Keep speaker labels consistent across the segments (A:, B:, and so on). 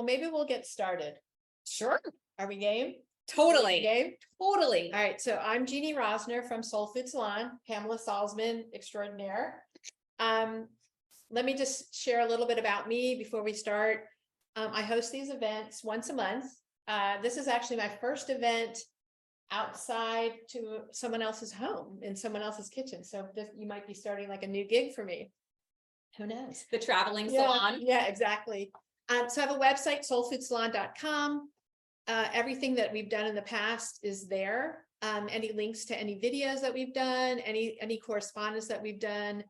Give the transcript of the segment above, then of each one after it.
A: maybe we'll get started.
B: Sure.
A: Are we game?
B: Totally.
A: Game?
B: Totally.
A: All right. So I'm Jeannie Rosner from Soul Food Salon, Pamela Salzman extraordinaire. Let me just share a little bit about me before we start. I host these events once a month. This is actually my first event outside to someone else's home in someone else's kitchen. So you might be starting like a new gig for me. Who knows?
B: The traveling salon.
A: Yeah, exactly. So I have a website, soulfoodsalon.com. Everything that we've done in the past is there. Any links to any videos that we've done, any correspondence that we've done,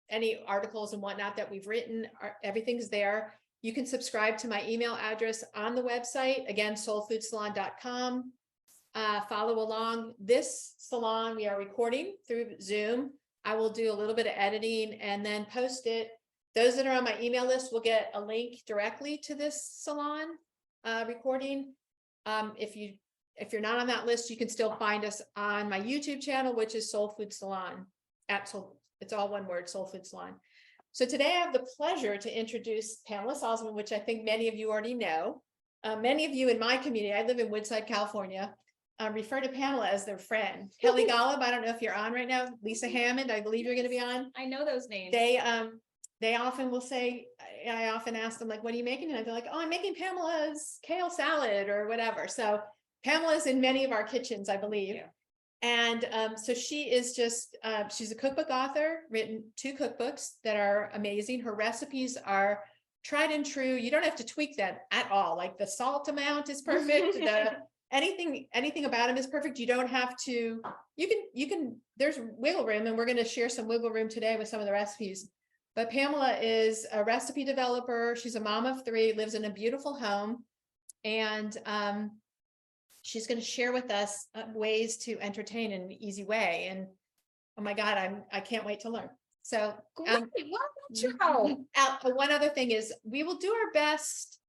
A: any articles and whatnot that we've written, everything's there. You can subscribe to my email address on the website, again, soulfoodsalon.com. Follow along. This salon we are recording through Zoom. I will do a little bit of editing and then post it. Those that are on my email list will get a link directly to this salon recording. If you're not on that list, you can still find us on my YouTube channel, which is Soul Food Salon. It's all one word, Soul Food Salon. So today I have the pleasure to introduce Pamela Salzman, which I think many of you already know. Many of you in my community, I live in Woodside, California, refer to Pamela as their friend. Kelly Golub, I don't know if you're on right now. Lisa Hammond, I believe you're going to be on.
B: I know those names.
A: They often will say, I often ask them, like, what are you making? And they're like, oh, I'm making Pamela's kale salad or whatever. So Pamela's in many of our kitchens, I believe. Yeah. And so she is just, she's a cookbook author, written 2 cookbooks that are amazing. Her recipes are tried and true. You don't have to tweak them at all. Like the salt amount is perfect. Anything about them is perfect. You don't have to, you can, there's wiggle room, and we're going to share some wiggle room today with some of the recipes. But Pamela is a recipe developer. She's a mom of 3, lives in a beautiful home. And she's going to share with us ways to entertain in an easy way. And oh my God, I can't wait to learn. So one other thing is we will do our best.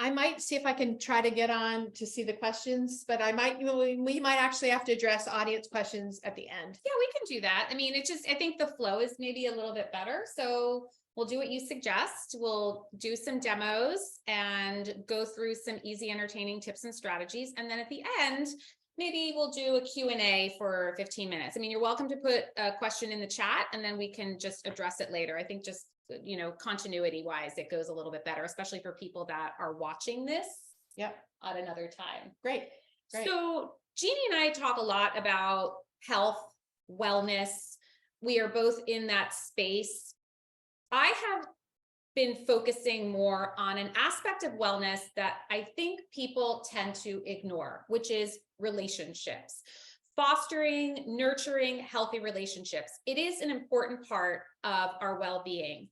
A: I might see if I can try to get on to see the questions, but we might actually have to address audience questions at the end.
B: Yeah, we can do that. I mean, I think the flow is maybe a little bit better. So we'll do what you suggest. We'll do some demos and go through some easy, entertaining tips and strategies. And then at the end, maybe we'll do a Q&A for 15 minutes. I mean, you're welcome to put a question in the chat and then we can just address it later. I think just, continuity wise, it goes a little bit better, especially for people that are watching this at another time.
A: Great.
B: So Jeannie and I talk a lot about health, wellness. We are both in that space. I have been focusing more on an aspect of wellness that I think people tend to ignore, which is relationships. Fostering, nurturing healthy relationships. It is an important part of our well-being.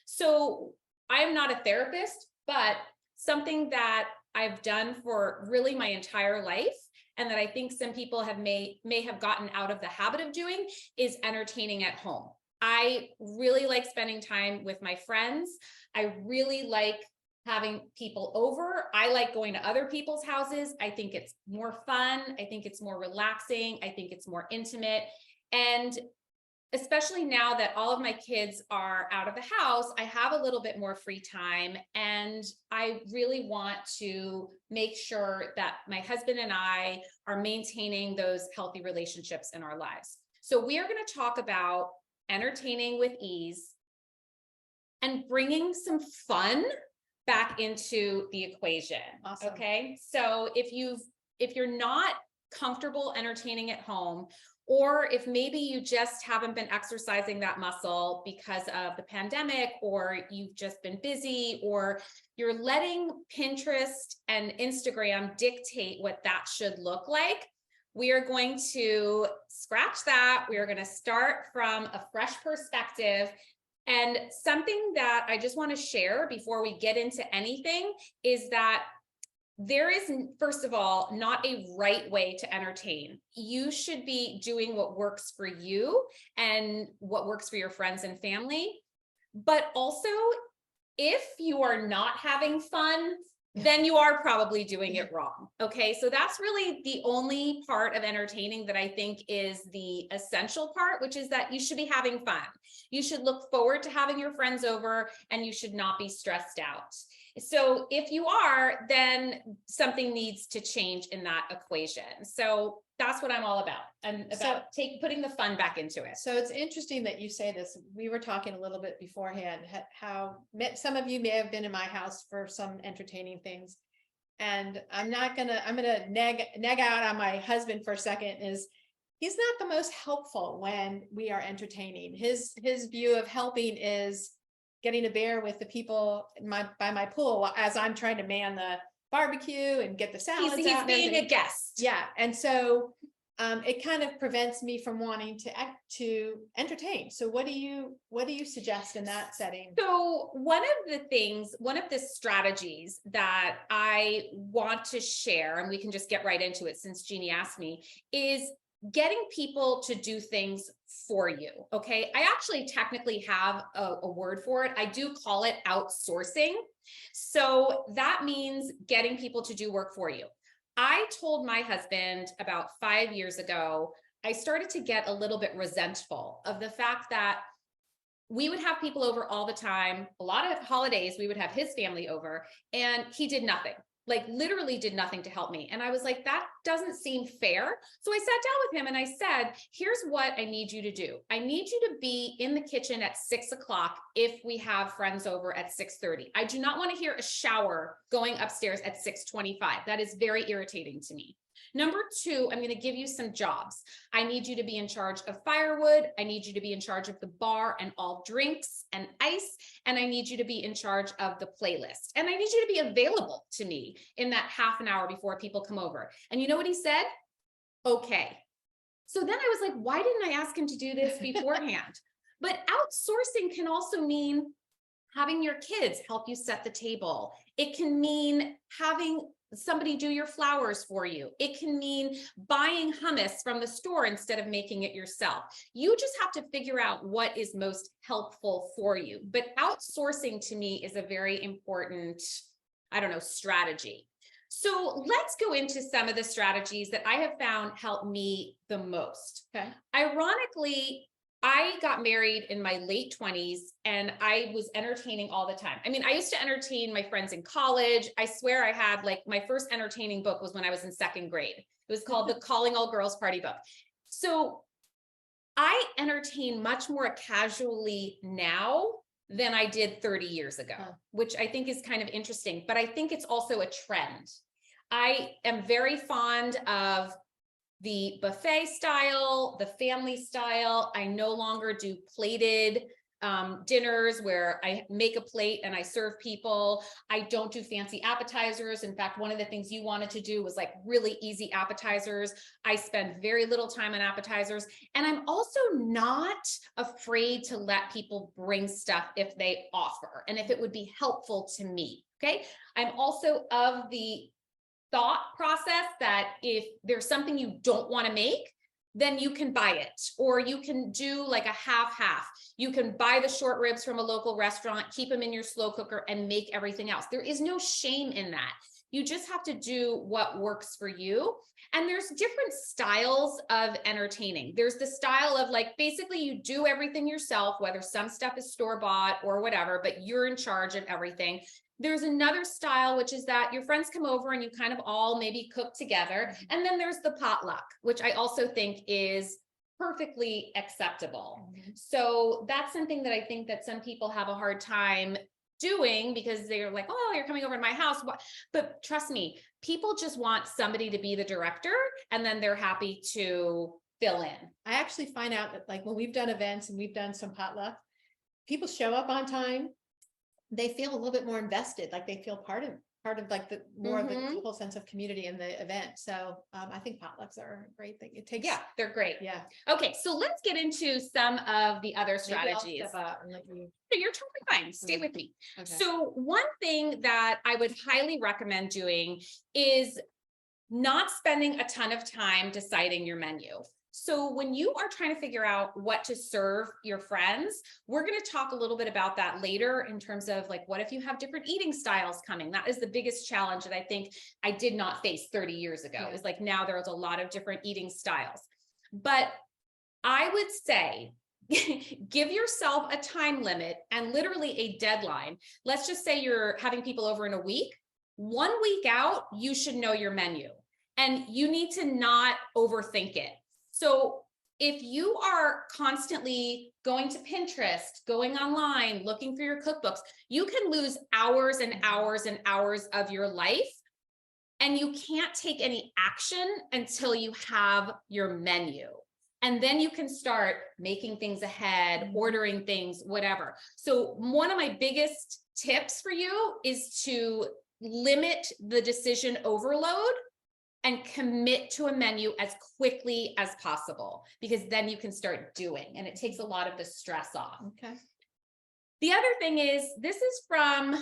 B: So I am not a therapist, but something that I've done for really my entire life, and that I think some people may have gotten out of the habit of doing, is entertaining at home. I really like spending time with my friends. I really like having people over. I like going to other people's houses. I think it's more fun. I think it's more relaxing. I think it's more intimate. And especially now that all of my kids are out of the house, I have a little bit more free time. And I really want to make sure that my husband and I are maintaining those healthy relationships in our lives. So we are going to talk about entertaining with ease and bringing some fun back into the equation.
A: Awesome. Okay.
B: So if you're not comfortable entertaining at home, or if maybe you just haven't been exercising that muscle because of the pandemic, or you've just been busy, or you're letting Pinterest and Instagram dictate what that should look like, we are going to scratch that. We are going to start from a fresh perspective. And something that I just want to share before we get into anything is that there is, first of all, not a right way to entertain. You should be doing what works for you and what works for your friends and family. But also, if you are not having fun, then you are probably doing it wrong. Okay. So that's really the only part of entertaining that I think is the essential part, which is that you should be having fun. You should look forward to having your friends over and you should not be stressed out. So if you are, then something needs to change in that equation. So that's what I'm all about, and about putting the fun back into it.
A: So it's interesting that you say this. We were talking a little bit beforehand, how some of you may have been in my house for some entertaining things. And I'm gonna neg out on my husband for a second. He's not the most helpful when we are entertaining. His view of helping is getting a beer with the people by my pool as I'm trying to man the barbecue and get the salads out.
B: He's being a guest.
A: Yeah. And so it kind of prevents me from wanting to entertain. So what do you suggest in that setting?
B: So one of the strategies that I want to share, and we can just get right into it since Jeannie asked me, is getting people to do things for you. Okay. I actually technically have a word for it. I do call it outsourcing. So that means getting people to do work for you. I told my husband about 5 years ago, I started to get a little bit resentful of the fact that we would have people over all the time. A lot of holidays, we would have his family over, and he did nothing. Like literally did nothing to help me. And I was like, that doesn't seem fair. So I sat down with him and I said, here's what I need you to do. I need you to be in the kitchen at 6 o'clock if we have friends over at 6:30. I do not want to hear a shower going upstairs at 6:25. That is very irritating to me. Number two, I'm going to give you some jobs. I need you to be in charge of firewood. I need you to be in charge of the bar and all drinks and ice. And I need you to be in charge of the playlist. And I need you to be available to me in that half an hour before people come over. And you know what he said? Okay. So then I was like, why didn't I ask him to do this beforehand? But outsourcing can also mean having your kids help you set the table. It can mean having somebody do your flowers for you. It can mean buying hummus from the store instead of making it yourself. You just have to figure out what is most helpful for you. But outsourcing to me is a very important, strategy. So let's go into some of the strategies that I have found help me the most.
A: Okay.
B: Ironically, I got married in my late 20s and I was entertaining all the time. I mean, I used to entertain my friends in college. I swear I had my first entertaining book was when I was in second grade. It was called the Calling All Girls Party Book. So I entertain much more casually now than I did 30 years ago, which I think is kind of interesting, but I think it's also a trend. I am very fond of the buffet style, the family style. I no longer do plated dinners where I make a plate and I serve people. I don't do fancy appetizers. In fact, one of the things you wanted to do was really easy appetizers. I spend very little time on appetizers. And I'm also not afraid to let people bring stuff if they offer and if it would be helpful to me. Okay. I'm also of the thought process that if there's something you don't want to make, then you can buy it, or you can do a half. You can buy the short ribs from a local restaurant, keep them in your slow cooker and make everything else. There is no shame in that. You just have to do what works for you. And there's different styles of entertaining. There's the style of basically you do everything yourself, whether some stuff is store-bought or whatever, but you're in charge of everything. There's another style, which is that your friends come over and you kind of all maybe cook together. And then there's the potluck, which I also think is perfectly acceptable. So that's something that I think that some people have a hard time doing because they're like, oh, you're coming over to my house. But trust me, people just want somebody to be the director and then they're happy to fill in.
A: I actually find out that when we've done events and we've done some potluck, people show up on time. They feel a little bit more invested, they feel part of the more of the whole sense of community in the event. So I think potlucks are a great thing. It takes,
B: they're great.
A: Yeah.
B: Okay, so let's get into some of the other strategies.
A: Step out and let you...
B: So you're totally fine. Stay with me.
A: Okay.
B: So one thing that I would highly recommend doing is not spending a ton of time deciding your menu. So when you are trying to figure out what to serve your friends, we're going to talk a little bit about that later in terms of like, what if you have different eating styles coming? That is the biggest challenge that I think I did not face 30 years ago. Is like, now there's a lot of different eating styles. But I would say, give yourself a time limit and literally a deadline. Let's just say you're having people over in a week. 1 week out, you should know your menu, and you need to not overthink it. So if you are constantly going to Pinterest, going online, looking for your cookbooks, you can lose hours and hours and hours of your life, and you can't take any action until you have your menu. And then you can start making things ahead, ordering things, whatever. So one of my biggest tips for you is to limit the decision overload and commit to a menu as quickly as possible, because then you can start doing, and it takes a lot of the stress off.
A: Okay.
B: The other thing is, this is from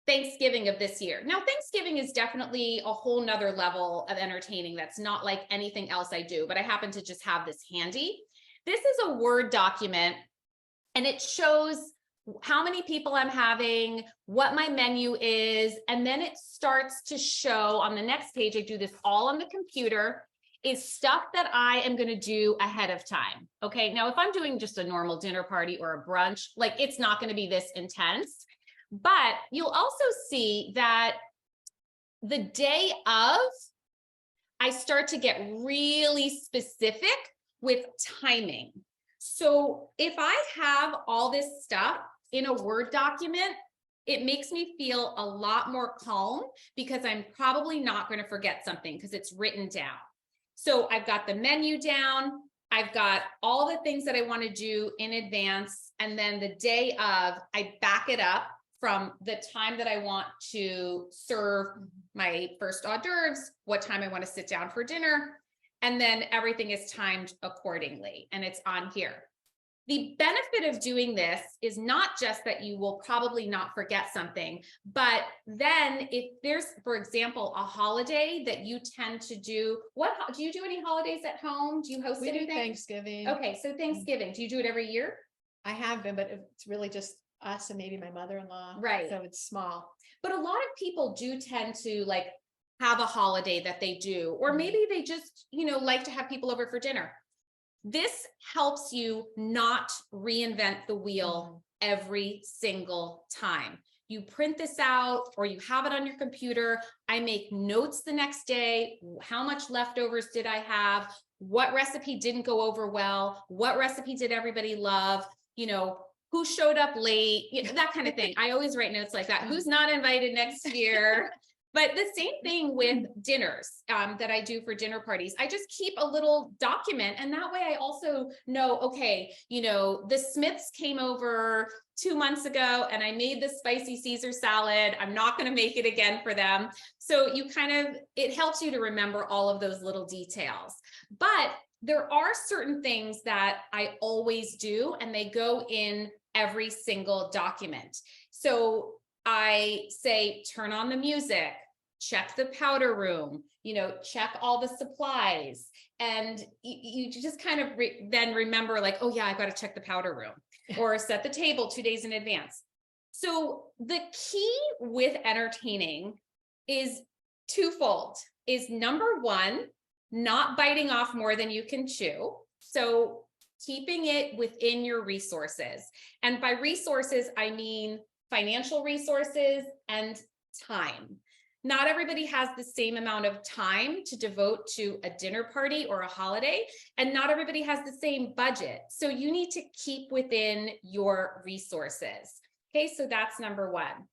B: Thanksgiving of this year. Now, Thanksgiving is definitely a whole nother level of entertaining. That's not like anything else I do, but I happen to just have this handy. This is a Word document, and it shows how many people I'm having, what my menu is, and then it starts to show on the next page, I do this all on the computer, is stuff that I am going to do ahead of time. Okay. Now, if I'm doing just a normal dinner party or a brunch, like, it's not going to be this intense, but you'll also see that the day of, I start to get really specific with timing. So if I have all this stuff in a Word document, it makes me feel a lot more calm, because I'm probably not going to forget something because it's written down. So I've got the menu down. I've got all the things that I want to do in advance. And then the day of, I back it up from the time that I want to serve my first hors d'oeuvres, what time I want to sit down for dinner. And then everything is timed accordingly, and it's on here. The benefit of doing this is not just that you will probably not forget something, but then if there's, for example, a holiday that you tend to do, do you do any holidays at home? Do you host anything?
A: We do Thanksgiving.
B: Okay, so Thanksgiving, do you do it every year?
A: I have been, but it's really just us and maybe my mother-in-law.
B: Right.
A: So it's small.
B: But a lot of people do tend to like have a holiday that they do, or maybe they just, like to have people over for dinner. This helps you not reinvent the wheel every single time. You print this out or you have it on your computer. I make notes the next day. How much leftovers did I have? What recipe didn't go over well? What recipe did everybody love? Who showed up late? That kind of thing. I always write notes like that. Who's not invited next year? But the same thing with dinners that I do for dinner parties. I just keep a little document, and that way I also know, okay, the Smiths came over 2 months ago and I made the spicy Caesar salad. I'm not going to make it again for them. So it helps you to remember all of those little details. But there are certain things that I always do, and they go in every single document. So I say, turn on the music, check the powder room, check all the supplies. And you just kind of then remember like, oh yeah, I got to check the powder room, or set the table 2 days in advance. So the key with entertaining is twofold. Is number one, not biting off more than you can chew. So keeping it within your resources. And by resources, I mean financial resources and time. Not everybody has the same amount of time to devote to a dinner party or a holiday, and not everybody has the same budget. So you need to keep within your resources. Okay, so that's number one.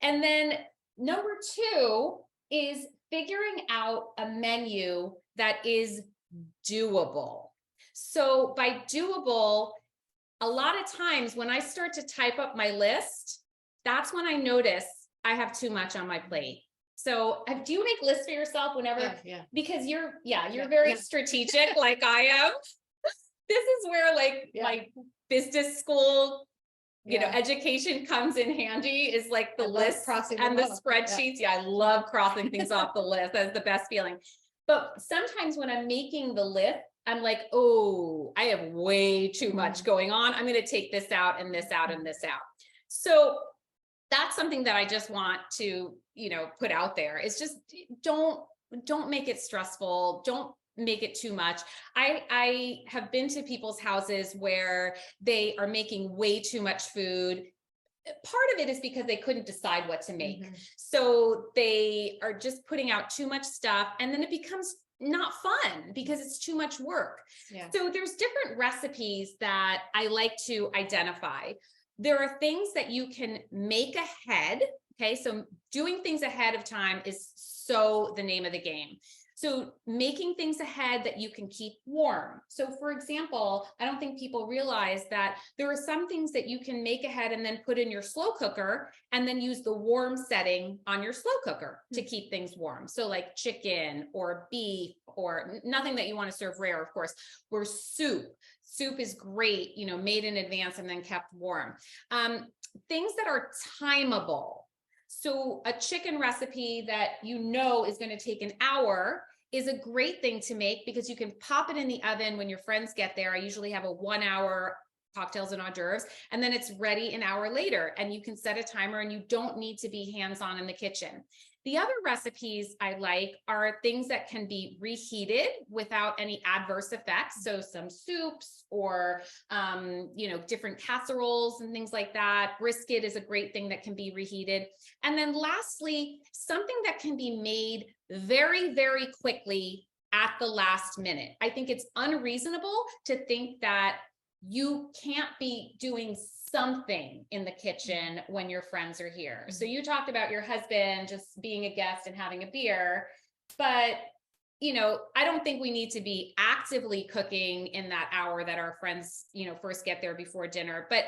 B: And then number two is figuring out a menu that is doable. So by doable, a lot of times when I start to type up my list, that's when I notice I have too much on my plate. So do you make lists for yourself whenever?
A: Yeah.
B: Because you're very strategic like I am. This is where my business school, education comes in handy, is like the list and the spreadsheets. Yeah, I love crossing things off the list. That's the best feeling. But sometimes when I'm making the list, I'm like, oh, I have way too much going on. I'm going to take this out and this out and this out. So that's something that I just want to, put out there. It's just don't make it stressful. Don't make it too much. I have been to people's houses where they are making way too much food. Part of it is because they couldn't decide what to make. So they are just putting out too much stuff, and then it becomes not fun because it's too much work.
A: Yeah.
B: So there's different recipes that I like to identify. There are things that you can make ahead. Okay. So doing things ahead of time is so the name of the game. So making things ahead that you can keep warm. So for example, I don't think people realize that there are some things that you can make ahead and then put in your slow cooker and then use the warm setting on your slow cooker to keep things warm. So like chicken or beef, or nothing that you want to serve rare, of course, or soup. Soup is great, made in advance and then kept warm. Things that are timeable. So a chicken recipe that is going to take an hour is a great thing to make because you can pop it in the oven when your friends get there. I usually have a 1 hour cocktails and hors d'oeuvres, and then it's ready an hour later, and you can set a timer and you don't need to be hands-on in the kitchen. The other recipes I like are things that can be reheated without any adverse effects. So some soups or, different casseroles and things like that. Brisket is a great thing that can be reheated. And then lastly, something that can be made very, very quickly at the last minute. I think it's unreasonable to think that you can't be doing something in the kitchen when your friends are here. So you talked about your husband just being a guest and having a beer, but I don't think we need to be actively cooking in that hour that our friends, first get there before dinner. But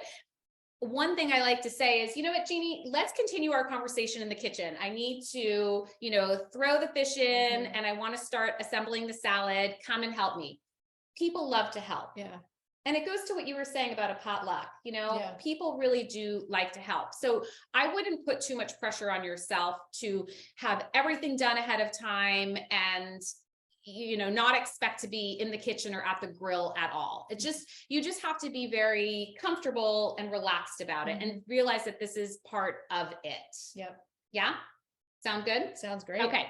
B: one thing I like to say is, you know what, Jeannie, let's continue our conversation in the kitchen. I need to, throw the fish in and I want to start assembling the salad. Come and help me. People love to help.
A: Yeah.
B: And it goes to what you were saying about a potluck,
A: Yeah.
B: people really do like to help. So I wouldn't put too much pressure on yourself to have everything done ahead of time and, not expect to be in the kitchen or at the grill at all. You just have to be very comfortable and relaxed about it and realize that this is part of it.
A: Yep.
B: Yeah. Sound good?
A: Sounds great.
B: Okay.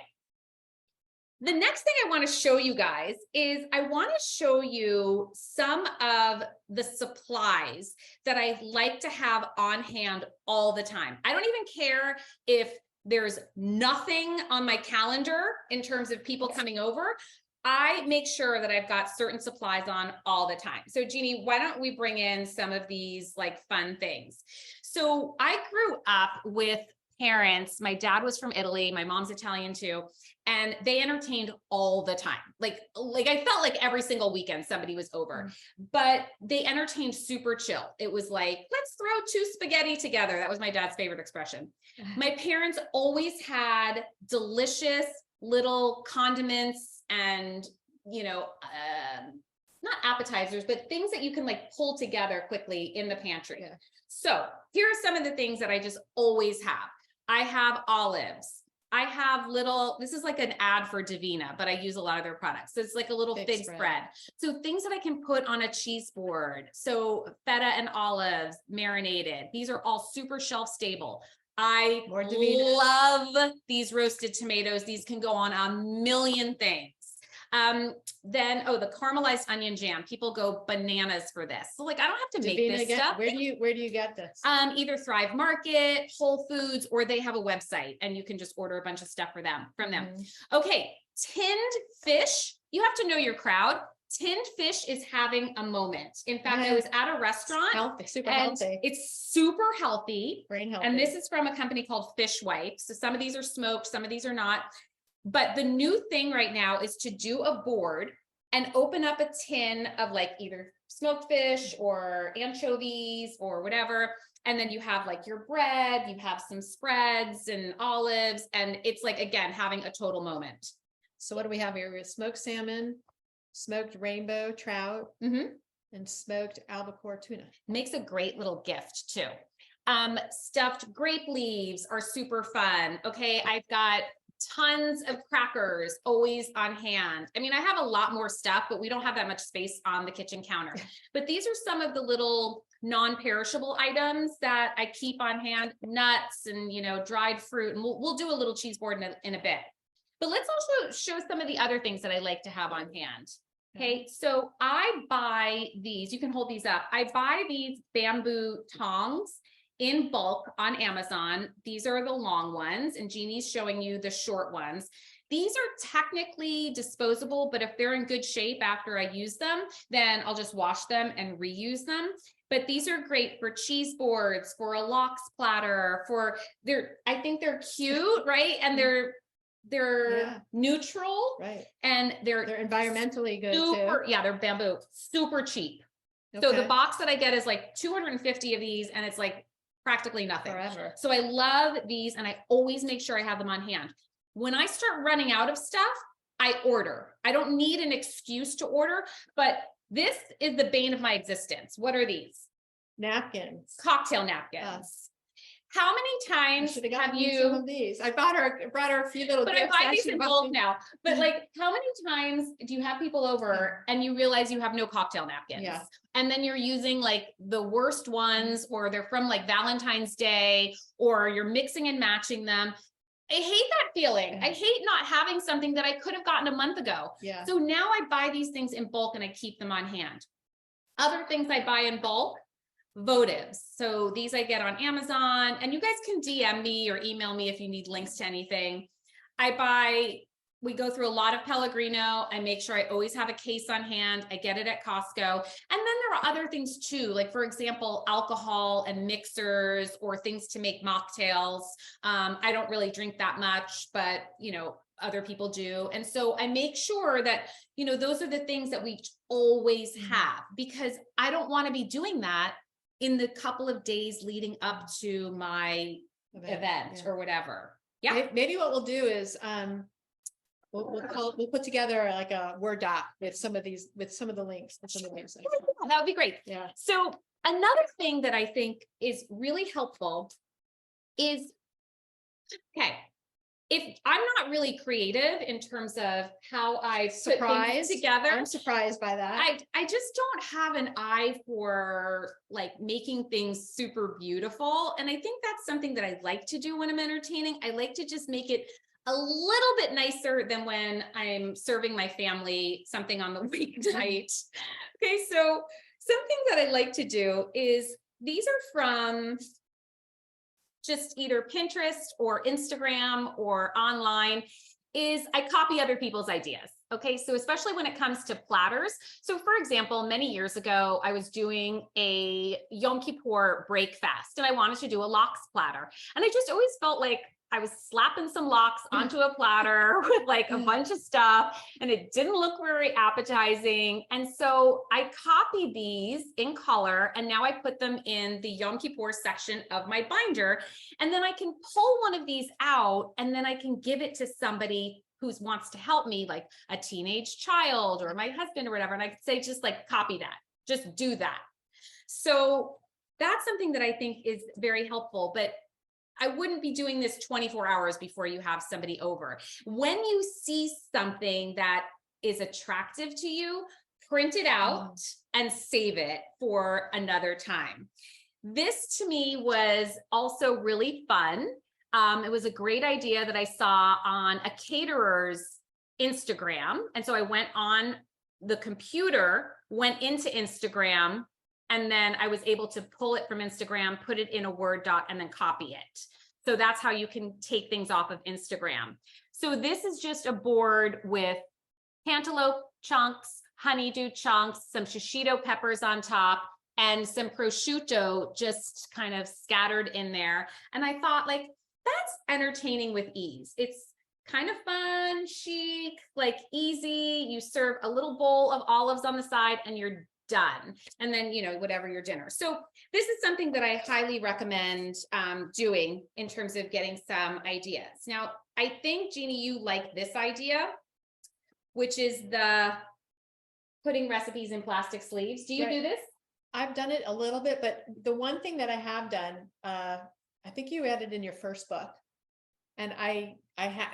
B: The next thing I want to show you guys is I want to show you some of the supplies that I like to have on hand all the time. I don't even care if there's nothing on my calendar in terms of people coming over. I make sure that I've got certain supplies on all the time. So Jeannie, why don't we bring in some of these like fun things? So I grew up with parents. My dad was from Italy. My mom's Italian too. And they entertained all the time. Like I felt like every single weekend somebody was over, but they entertained super chill. It was like, let's throw two spaghetti together. That was my dad's favorite expression. My parents always had delicious little condiments and, not appetizers, but things that you can like pull together quickly in the pantry. Yeah. So here are some of the things that I just always have. I have olives. I have this is like an ad for Davina, but I use a lot of their products. So it's like a little fig spread. So things that I can put on a cheese board. So feta and olives marinated. These are all super shelf stable. I love these roasted tomatoes. These can go on a million things. Then, the caramelized onion jam. People go bananas for this. So like, I don't have to make this stuff.
A: Where do you get this?
B: Either Thrive Market, Whole Foods, or they have a website and you can just order a bunch of stuff from them. Okay. Tinned fish. You have to know your crowd. Tinned fish is having a moment. In fact, I was at a restaurant.
A: Healthy, super healthy.
B: It's super healthy.
A: Brain healthy.
B: And this is from a company called Fish Wipes. So some of these are smoked, some of these are not. But the new thing right now is to do a board and open up a tin of like either smoked fish or anchovies or whatever. And then you have like your bread, you have some spreads and olives. And it's like, again, having a total moment.
A: So what do we have here? We have smoked salmon, smoked rainbow trout, and smoked albacore tuna.
B: Makes a great little gift too. Stuffed grape leaves are super fun. Okay. I've got tons of crackers always on hand. I mean, I have a lot more stuff, but we don't have that much space on the kitchen counter. But these are some of the little non-perishable items that I keep on hand, nuts and, you know, dried fruit. And we'll do a little cheese board in a bit. But let's also show some of the other things that I like to have on hand. Okay, so I buy these, you can hold these up. I buy these bamboo tongs in bulk on Amazon. These are the long ones, and Jeannie's showing you the short ones. These are technically disposable, but if they're in good shape after I use them, then I'll just wash them and reuse them. But these are great for cheese boards, for a lox platter, I think they're cute, right? And they're neutral,
A: right?
B: And they're
A: environmentally good
B: super,
A: too.
B: yeah, they're bamboo, super cheap.
A: Okay.
B: So the box that I get is like 250 of these, and it's like practically nothing.
A: Forever.
B: So I love these, and I always make sure I have them on hand. When I start running out of stuff, I order. I don't need an excuse to order, but this is the bane of my existence. What are these?
A: Napkins.
B: Cocktail napkins. How many times have you
A: some of these? I brought her a few little
B: but I
A: gifts.
B: buy these in bulk now. But like, how many times do you have people over and you realize you have no cocktail napkins?
A: Yeah.
B: And then you're using like the worst ones, or they're from like Valentine's Day, or you're mixing and matching them. I hate that feeling. I hate not having something that I could have gotten a month ago.
A: Yeah.
B: So now I buy these things in bulk and I keep them on hand. Other things I buy in bulk, votives. So these I get on Amazon, and you guys can DM me or email me if you need links to anything. We go through a lot of Pellegrino. I make sure I always have a case on hand. I get it at Costco. And then there are other things too, like for example, alcohol and mixers, or things to make mocktails. I don't really drink that much, but you know, other people do. And so I make sure that, you know, those are the things that we always have, because I don't want to be doing that in the couple of days leading up to my event or whatever. Yeah.
A: Maybe what we'll do is, we'll put together like a Word doc with some of these, with some of the links.
B: That would be great.
A: Yeah.
B: So another thing that I think is really helpful is, okay, if I'm not really creative in terms of how I put things together,
A: I'm surprised by that.
B: I just don't have an eye for like making things super beautiful. And I think that's something that I like to do when I'm entertaining. I like to just make it a little bit nicer than when I'm serving my family something on the weeknight. Okay, so something that I like to do is, these are from just either Pinterest or Instagram or online, is I copy other people's ideas. Okay, so especially when it comes to platters. So for example, many years ago, I was doing a Yom Kippur break fast, and I wanted to do a lox platter. And I just always felt like I was slapping some lox onto a platter with like a bunch of stuff, and it didn't look very appetizing. And so I copied these in color, and now I put them in the Yom Kippur section of my binder. And then I can pull one of these out, and then I can give it to somebody who wants to help me, like a teenage child or my husband or whatever. And I could say, just like, copy that, just do that. So that's something that I think is very helpful. But I wouldn't be doing this 24 hours before you have somebody over. When you see something that is attractive to you, print it out and save it for another time. This to me was also really fun. It was a great idea that I saw on a caterer's Instagram. And so I went on the computer, went into Instagram, and then I was able to pull it from Instagram, put it in a Word doc, and then copy it. So that's how you can take things off of Instagram. So this is just a board with cantaloupe chunks, honeydew chunks, some shishito peppers on top, and some prosciutto just kind of scattered in there. And I thought, like, that's entertaining with ease. It's kind of fun, chic, like easy. You serve a little bowl of olives on the side and you're done. And then, you know, whatever your dinner. So this is something that I highly recommend doing in terms of getting some ideas. Now, I think, Jeannie, you like this idea, which is the putting recipes in plastic sleeves. Do you do this?
A: I've done it a little bit, but the one thing that I have done, I think you had it in your first book, And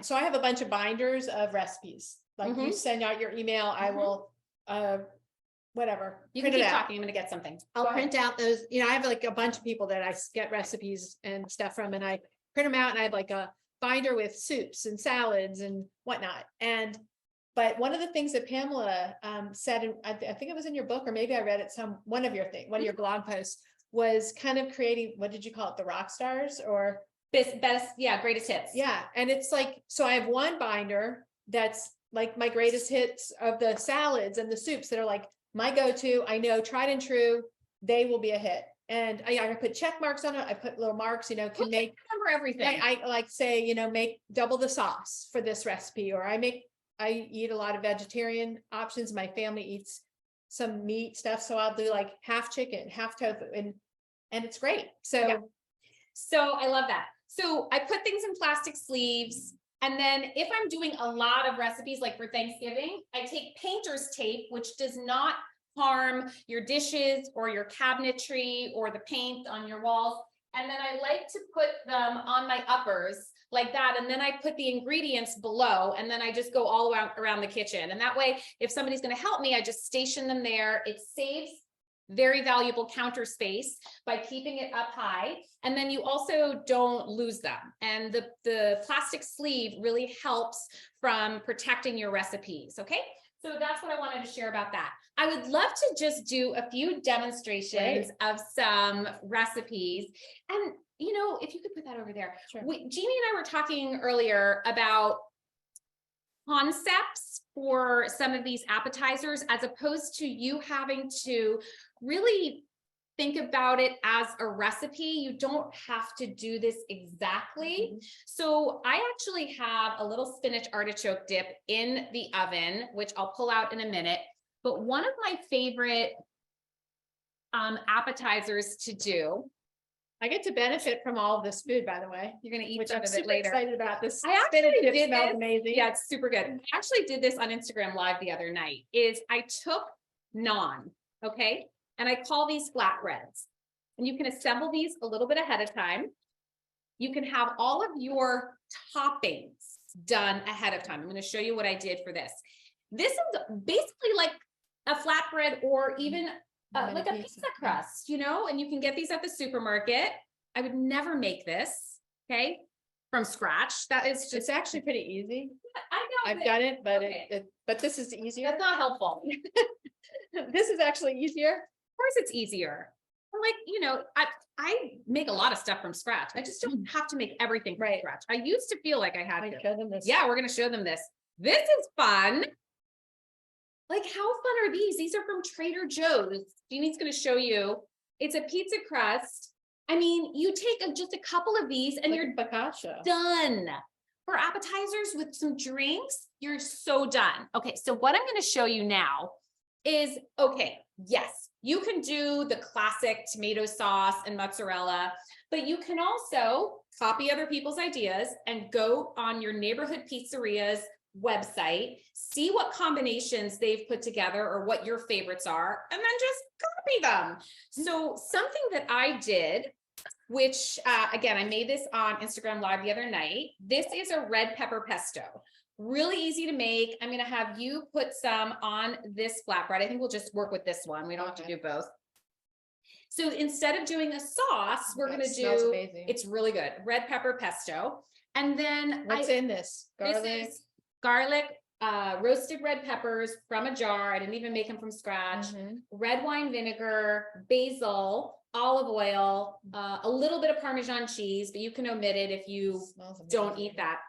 A: so I have a bunch of binders of recipes. Like you send out your email, I will, whatever.
B: You can
A: print
B: keep
A: it out.
B: talking. I'm going to get something.
A: I'll
B: Go ahead.
A: print out those, I have like a bunch of people that I get recipes and stuff from, and I print them out, and I have like a binder with soups and salads and whatnot. But one of the things that Pamela said, and I think it was in your book, or maybe I read it one of your blog posts, was kind of creating, what did you call it? The rock stars or
B: best, yeah, greatest hits.
A: Yeah. And it's like, so I have one binder that's like my greatest hits of the salads and the soups that are like my go-to. I know, tried and true, they will be a hit. And I put check marks on it. I put little marks, can make,
B: remember everything.
A: I like say, make double the sauce for this recipe, or I eat a lot of vegetarian options. My family eats some meat stuff. So I'll do like half chicken, half tofu, and it's great. So,
B: yeah. So I love that. So I put things in plastic sleeves. And then if I'm doing a lot of recipes, like for Thanksgiving, I take painter's tape, which does not harm your dishes or your cabinetry or the paint on your walls. And then I like to put them on my uppers like that. And then I put the ingredients below, and then I just go all around the kitchen. And that way, if somebody's going to help me, I just station them there. It saves very valuable counter space by keeping it up high. And then you also don't lose them. And the plastic sleeve really helps from protecting your recipes. Okay. So that's what I wanted to share about that. I would love to just do a few demonstrations of some recipes. And, if you could put that over there.
A: Sure.
B: Jeannie and I were talking earlier about concepts for some of these appetizers, as opposed to you having to really think about it as a recipe. You don't have to do this exactly. So I actually have a little spinach artichoke dip in the oven, which I'll pull out in a minute. But one of my favorite appetizers to do.
A: I get to benefit from all of this food, by the way.
B: You're going to eat
A: which
B: some
A: I'm
B: of it
A: super
B: later.
A: excited about this.
B: I actually
A: spinach dip
B: did
A: smells
B: this.
A: amazing.
B: Yeah, it's super good. I actually did this on Instagram Live the other night. I took naan, okay? And I call these flatbreads. And you can assemble these a little bit ahead of time. You can have all of your toppings done ahead of time. I'm going to show you what I did for this. This is basically like a flatbread, or even like a pizza crust, and you can get these at the supermarket. I would never make this, okay, from scratch. That is just,
A: it's actually pretty easy.
B: I know.
A: I've done it, but
B: okay.
A: But this is easier.
B: That's not helpful.
A: This is actually easier.
B: Of course it's easier. I make a lot of stuff from scratch. I just don't have to make everything from scratch. I used to feel like I had to.
A: Show them this.
B: Yeah, we're going to show them this. This is fun. Like, how fun are these? These are from Trader Joe's. Jeannie's going to show you. It's a pizza crust. I mean, you take just a couple of these and
A: like
B: you're
A: focaccia.
B: Done. For appetizers with some drinks, you're so done. Okay, so what I'm going to show you now is, okay, yes, you can do the classic tomato sauce and mozzarella, but you can also copy other people's ideas and go on your neighborhood pizzeria's website, see what combinations they've put together or what your favorites are, and then just copy them. So something that I did, which again, I made this on Instagram Live the other night. This is a red pepper pesto. Really easy to make. I'm going to have you put some on this flatbread. I think we'll just work with this one. We don't have to do both. So instead of doing a sauce, we're going to do, it's really good, red pepper pesto. And then
A: what's in this? Garlic?
B: This is garlic, roasted red peppers from a jar. I didn't even make them from scratch. Red wine vinegar, basil, olive oil, a little bit of Parmesan cheese, but you can omit it if you don't eat that.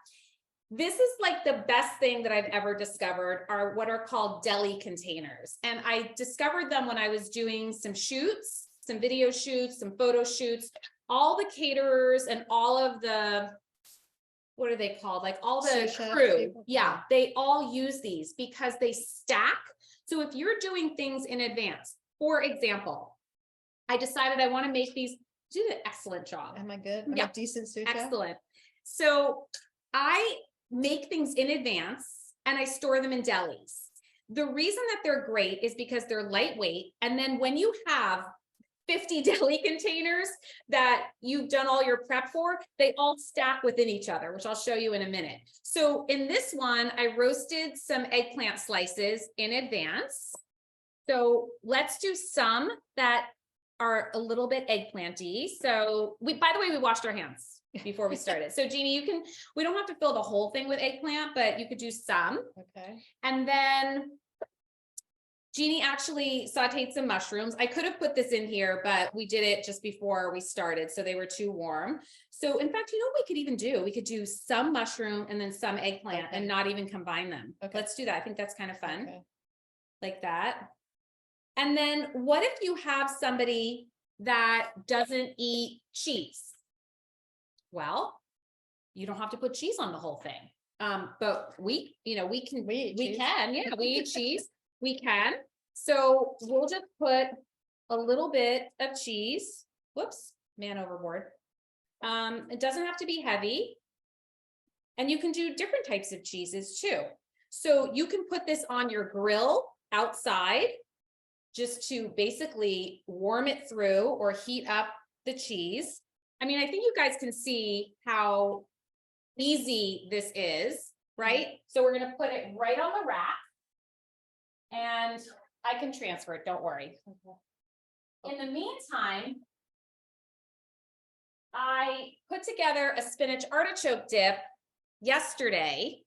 B: This is like the best thing that I've ever discovered, are what are called deli containers. And I discovered them when I was doing some shoots, some video shoots, some photo shoots. All the caterers and all of the, what are they called? Like all the crew. Yeah, they all use these because they stack. So if you're doing things in advance, for example, I decided I want to make these, do an excellent job.
A: Am I good?
B: Yeah.
A: A decent sushi?
B: Excellent. So I make things in advance and I store them in delis. The reason that they're great is because they're lightweight. And then when you have 50 deli containers that you've done all your prep for, they all stack within each other, which I'll show you in a minute. So in this one, I roasted some eggplant slices in advance. So let's do some that are a little bit eggplanty. So by the way, we washed our hands before we started. So Jeannie, we don't have to fill the whole thing with eggplant, but you could do some.
A: Okay.
B: And then Jeannie actually sauteed some mushrooms. I could have put this in here, but we did it just before we started, so they were too warm. So in fact, you know what we could even do? We could do some mushroom and then some eggplant and not even combine them.
A: Okay.
B: Let's do that. I think that's kind of fun.
A: Okay.
B: Like that. And then what if you have somebody that doesn't eat cheese? Well, you don't have to put cheese on the whole thing. But we eat cheese. We can. So we'll just put a little bit of cheese. Whoops, man overboard. It doesn't have to be heavy. And you can do different types of cheeses too. So you can put this on your grill outside just to basically warm it through or heat up the cheese. I mean, I think you guys can see how easy this is, right? So we're going to put it right on the rack. And I can transfer it, don't worry. In the meantime, I put together a spinach artichoke dip yesterday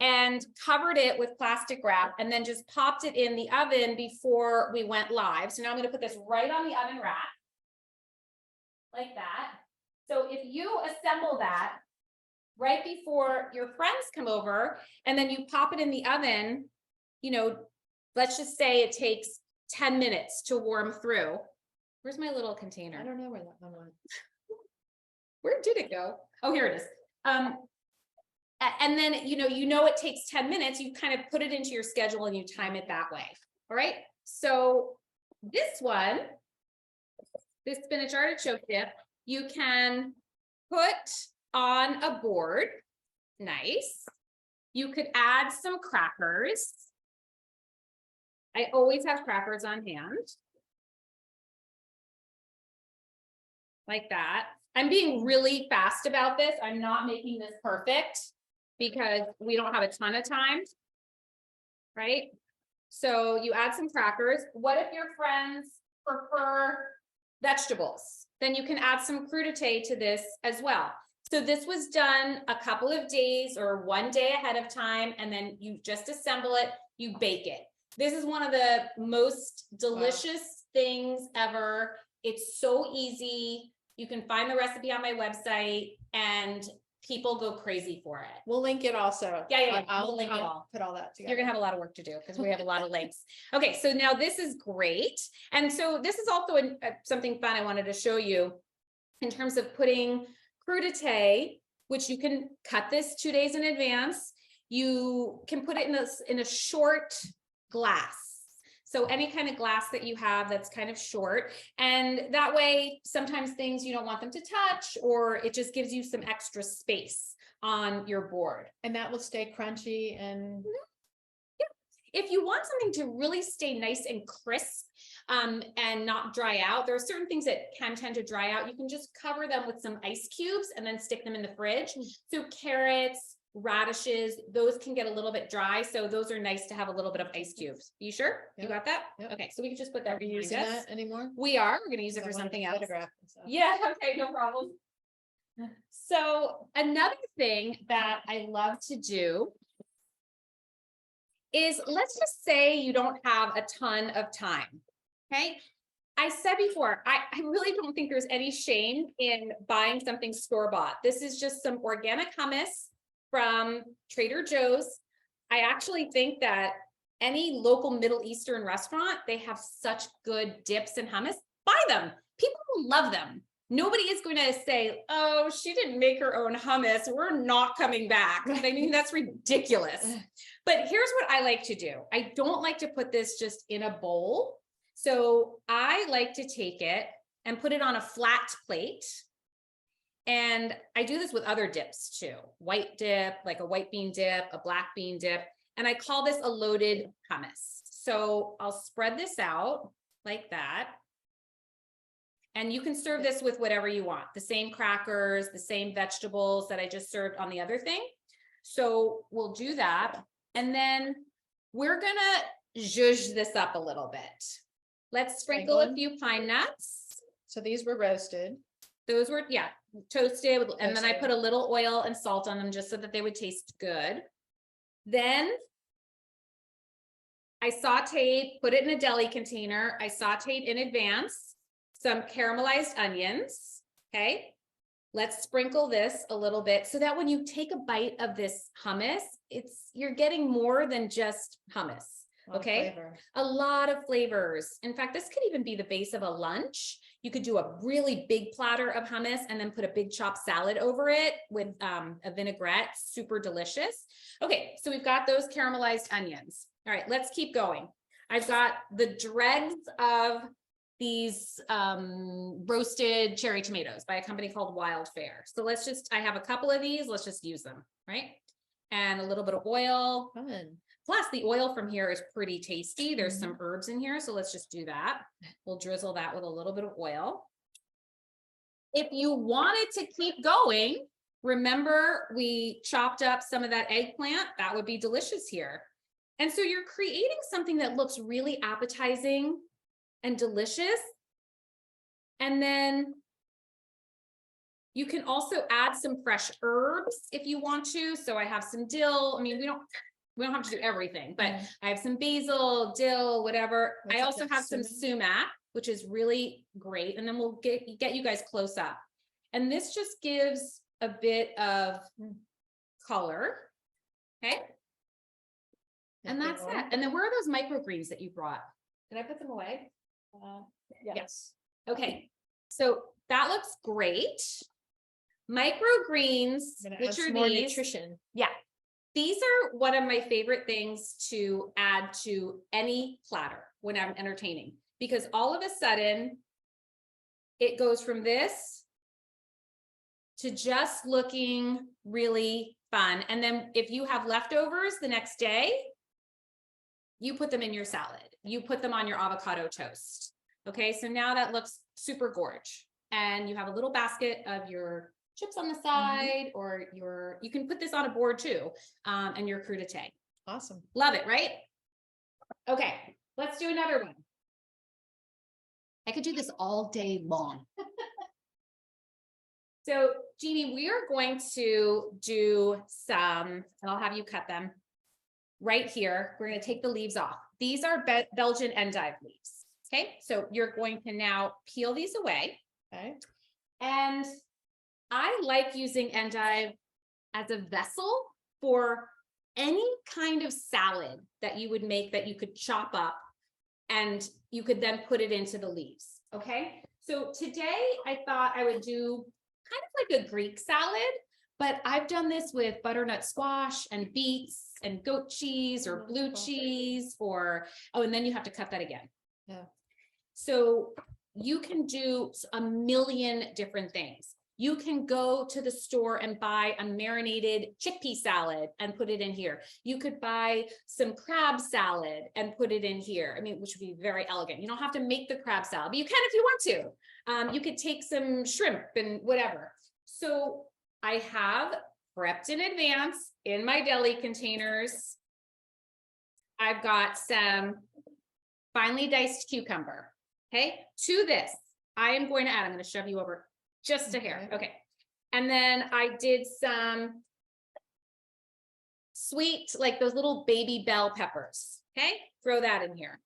B: and covered it with plastic wrap and then just popped it in the oven before we went live. So now I'm going to put this right on the oven rack like that. So if you assemble that right before your friends come over and then you pop it in the oven, you know, let's just say it takes 10 minutes to warm through. Where's my little container?
A: I don't know where that one went.
B: Where did it go? Oh, here it is. And then, you know, it takes 10 minutes, you kind of put it into your schedule and you time it that way. All right. So this one, this spinach artichoke dip, you can put on a board. Nice. You could add some crackers. I always have crackers on hand. Like that. I'm being really fast about this. I'm not making this perfect because we don't have a ton of time, right? So you add some crackers. What if your friends prefer vegetables? Then you can add some crudité to this as well. So this was done a couple of days or one day ahead of time, and then you just assemble it, you bake it. This is one of the most delicious things ever. It's so easy. You can find the recipe on my website and people go crazy for it.
A: We'll link it also.
B: Yeah.
A: I'll
B: link it all.
A: Put all that together.
B: You're gonna have a lot of work to do because we have a lot of links. Okay, so now this is great. And so this is also something fun I wanted to show you in terms of putting crudité, which you can cut this 2 days in advance. You can put it in a short glass. So any kind of glass that you have that's kind of short, and that way sometimes things you don't want them to touch, or it just gives you some extra space on your board.
A: And that will stay crunchy and
B: if you want something to really stay nice and crisp and not dry out, there are certain things that can tend to dry out. You can just cover them with some ice cubes and then stick them in the fridge. So carrots, radishes, those can get a little bit dry. So those are nice to have a little bit of ice cubes. You sure?
A: Yep.
B: You got that?
A: Yep.
B: Okay, so we can just put that.
A: Are you using that anymore?
B: We are. We're going to use it for something else.
A: So.
B: Yeah, okay, no problem. So another thing that I love to do is, let's just say you don't have a ton of time, okay? I said before, I really don't think there's any shame in buying something store-bought. This is just some organic hummus from Trader Joe's. I actually think that any local Middle Eastern restaurant, they have such good dips and hummus. Buy them. People will love them. Nobody is going to say, oh, she didn't make her own hummus, we're not coming back. I mean, that's ridiculous. But here's what I like to do. I don't like to put this just in a bowl. So I like to take it and put it on a flat plate. And I do this with other dips too. White dip, like a white bean dip, a black bean dip. And I call this a loaded hummus. So I'll spread this out like that. And you can serve this with whatever you want, the same crackers, the same vegetables that I just served on the other thing. So we'll do that. And then we're gonna zhuzh this up a little bit. Let's sprinkle a few pine nuts.
A: So these were roasted.
B: Those were, yeah, toasted. And then I
A: Toasted.
B: put a little oil and salt on them just so that they would taste good. Then I sauteed, put it in a deli container. I sauteed in advance some caramelized onions. Okay. Let's sprinkle this a little bit so that when you take a bite of this hummus, you're getting more than just hummus. Okay. A lot of flavors. In fact, this could even be the base of a lunch. You could do a really big platter of hummus and then put a big chopped salad over it with a vinaigrette. Super delicious. Okay. So we've got those caramelized onions. All right, let's keep going. I've got the dregs of these roasted cherry tomatoes by a company called Wildfare. So I have a couple of these. Let's just use them, right? And a little bit of oil.
A: Fun.
B: Plus the oil from here is pretty tasty. There's some herbs in here. So let's just do that. We'll drizzle that with a little bit of oil. If you wanted to keep going, remember we chopped up some of that eggplant. That would be delicious here. And so you're creating something that looks really appetizing and delicious. And then you can also add some fresh herbs if you want to. So I have some dill. I mean, we don't have to do everything, but I have some basil, dill, whatever. I also have some sumac, which is really great. And then we'll get you guys close up. And this just gives a bit of color. Okay. And that's it. And then where are those microgreens that you brought? Did I put them away?
A: Yes.
B: Okay. So that looks great. Microgreens, which are
A: more
B: these?
A: nutrition.
B: Yeah. These are one of my favorite things to add to any platter when I'm entertaining, because all of a sudden it goes from this to just looking really fun. And then if you have leftovers the next day, you put them in your salad, you put them on your avocado toast. Okay. So now that looks super gorge, and you have a little basket of your chips on the side, or you can put this on a board too, and your crudité.
A: Awesome.
B: Love it, right? Okay, let's do another one. I could do this all day long. So Jeannie, we are going to do some, and I'll have you cut them right here. We're going to take the leaves off. These are Belgian endive leaves. Okay, so you're going to now peel these away.
A: Okay.
B: And I like using endive as a vessel for any kind of salad that you would make that you could chop up, and you could then put it into the leaves. Okay. So today I thought I would do kind of like a Greek salad, but I've done this with butternut squash and beets and goat cheese or blue cheese, or, oh, and then you have to cut that again.
A: Yeah.
B: So you can do a million different things. You can go to the store and buy a marinated chickpea salad and put it in here. You could buy some crab salad and put it in here. I mean, which would be very elegant. You don't have to make the crab salad, but you can if you want to. You could take some shrimp and whatever. So I have prepped in advance in my deli containers. I've got some finely diced cucumber. Okay. To this, I am going to add, I'm going to shove you over just a hair. Okay. And then I did some sweet, like those little baby bell peppers. Okay. Throw that in here.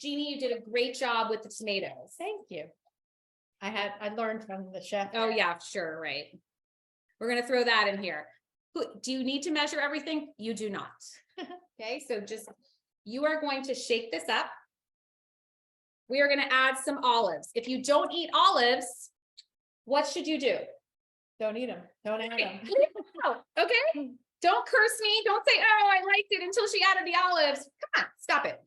B: Jeannie, you did a great job with the tomatoes.
A: Thank you. I learned from the chef.
B: Oh yeah, sure. Right. We're going to throw that in here. Do you need to measure everything? You do not. Okay. So you are going to shake this up. We are going to add some olives. If you don't eat olives, what should you do?
A: Don't eat them. Don't add them.
B: Okay. Don't curse me. Don't say, oh, I liked it until she added the olives. Come on, stop it.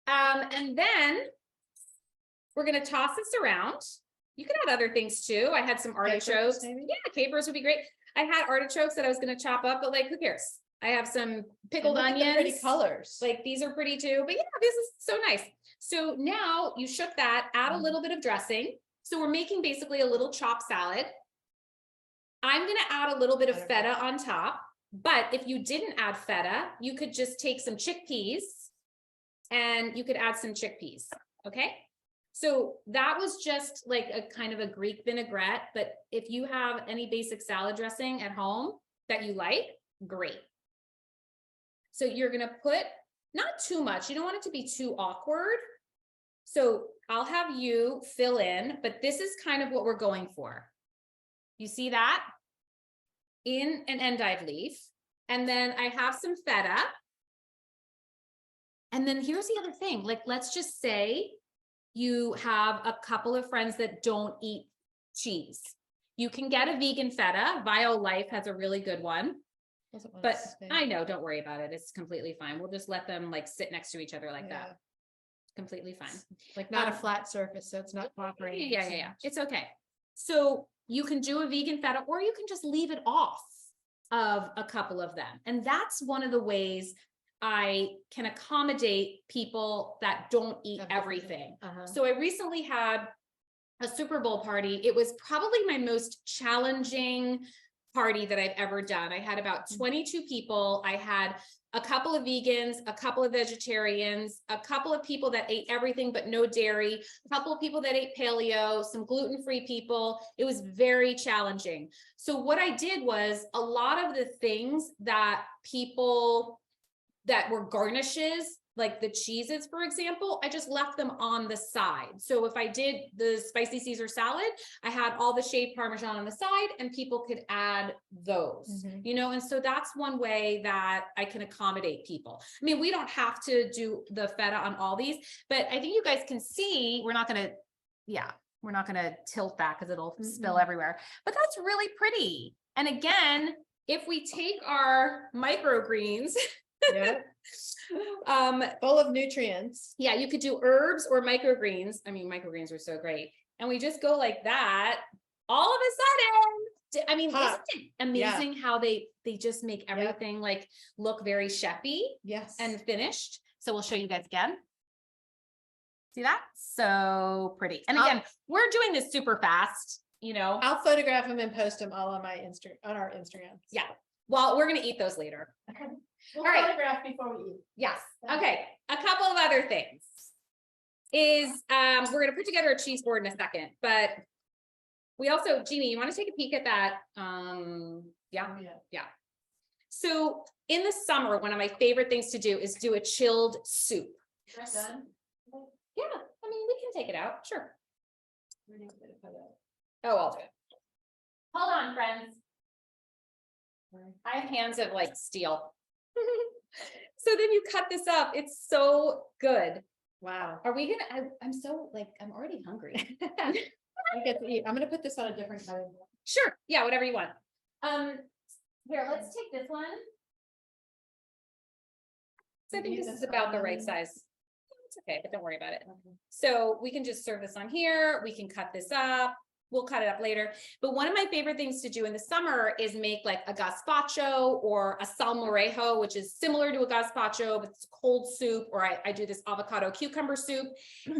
B: And then we're going to toss this around. You can add other things too. I had some artichokes. Yeah, capers would be great. I had artichokes that I was going to chop up, but like, who cares? I have some
A: And
B: pickled
A: look at the
B: onions.
A: pretty colors.
B: Like these are pretty too, but yeah, this is so nice. So now you shook that, add a little bit of dressing. So we're making basically a little chopped salad. I'm going to add a little bit of feta on top, but if you didn't add feta, you could just take some chickpeas and you could add some chickpeas. Okay. So that was just like a kind of a Greek vinaigrette, but if you have any basic salad dressing at home that you like, great. So you're going to put not too much. You don't want it to be too awkward. So I'll have you fill in, but this is kind of what we're going for. You see that? In an endive leaf. And then I have some feta. And then here's the other thing. Like, let's just say you have a couple of friends that don't eat cheese. You can get a vegan feta. BioLife has a really good one. But I know, don't worry about it. It's completely fine. We'll just let them like sit next to each other like that. Completely fine.
A: Like not a flat surface, so it's not cooperating.
B: Yeah. It's okay. So you can do a vegan feta, or you can just leave it off of a couple of them. And that's one of the ways I can accommodate people that don't eat everything. So I recently had a Super Bowl party. It was probably my most challenging party that I've ever done. I had about 22 people. I had a couple of vegans, a couple of vegetarians, a couple of people that ate everything but no dairy, a couple of people that ate paleo, some gluten-free people. It was very challenging. So what I did was a lot of the things that people that were garnishes, like the cheeses, for example, I just left them on the side. So if I did the spicy Caesar salad, I had all the shaved Parmesan on the side and people could add those, you know? And so that's one way that I can accommodate people. I mean, we don't have to do the feta on all these, but I think you guys can see, we're not going to tilt that because it'll spill everywhere, but that's really pretty. And again, if we take our microgreens,
A: full of nutrients.
B: Yeah, you could do herbs or microgreens. I mean, microgreens are so great. And we just go like that. All of a sudden, I mean, isn't it amazing how they just make everything like look very chefy and finished? So we'll show you guys again. See that? So pretty. And again, we're doing this super fast, you know.
A: I'll photograph them and post them all on our Instagram.
B: Yeah. Well, we're going to eat those later.
A: We'll photograph before we eat.
B: Yes. Okay. A couple of other things is we're going to put together a cheese board in a second, but we also, Jeannie, you want to take a peek at that? Yeah. So in the summer, one of my favorite things to do is do a chilled soup.
A: Done?
B: Yeah. I mean, we can take it out. Sure. Oh, I'll do it. Hold on, friends. I have hands of like steel. So then you cut this up. It's so good.
A: Wow.
B: Are we gonna, I'm so like, I'm already hungry.
A: I get to eat. I'm gonna put this on a different side.
B: Sure. Yeah, whatever you want. Here, let's take this one. So I think this is about the right size. It's okay, but don't worry about it. So we can just serve this on here. We can cut this up. We'll cut it up later. But one of my favorite things to do in the summer is make like a gazpacho or a salmorejo, which is similar to a gazpacho, but it's cold soup, or I do this avocado cucumber soup.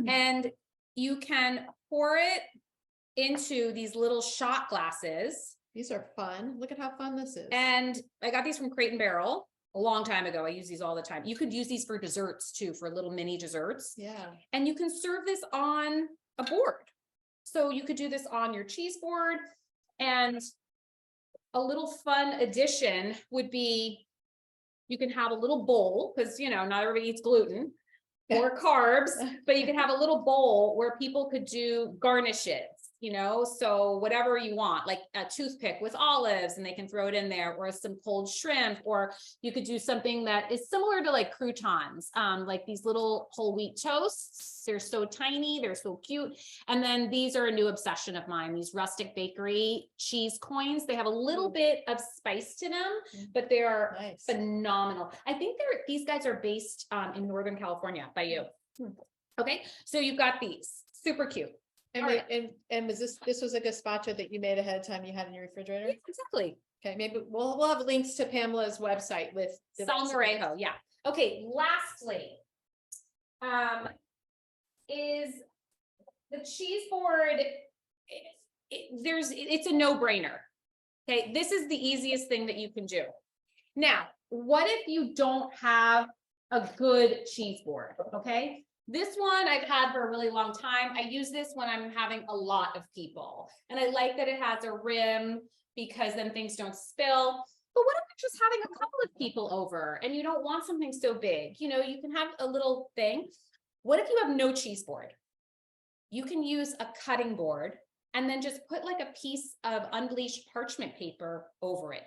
B: And you can pour it into these little shot glasses.
A: These are fun. Look at how fun this is.
B: And I got these from Crate and Barrel a long time ago. I use these all the time. You could use these for desserts too, for little mini desserts.
A: Yeah.
B: And you can serve this on a board. So you could do this on your cheese board, and a little fun addition would be you can have a little bowl, because, you know, not everybody eats gluten or carbs, but you can have a little bowl where people could do garnishes, you know, so whatever you want, like a toothpick with olives, and they can throw it in there, or some cold shrimp, or you could do something that is similar to like croutons, like these little whole wheat toasts. They're so tiny, they're so cute. And then these are a new obsession of mine, these rustic bakery cheese coins. They have a little bit of spice to them, but they're phenomenal. I think these guys are based in Northern California by you. Okay, so you've got these, super cute.
A: And was this was a gazpacho that you made ahead of time you had in your refrigerator?
B: Yes, exactly.
A: Okay, maybe we'll have links to Pamela's website with the
B: Salmorejo, yeah. Okay, lastly, is the cheese board, it's a no-brainer. Okay, this is the easiest thing that you can do. Now, what if you don't have a good cheese board? Okay, this one I've had for a really long time. I use this when I'm having a lot of people, and I like that it has a rim because then things don't spill. But what if you're just having a couple of people over and you don't want something so big? You know, you can have a little thing. What if you have no cheese board? You can use a cutting board and then just put like a piece of unbleached parchment paper over it.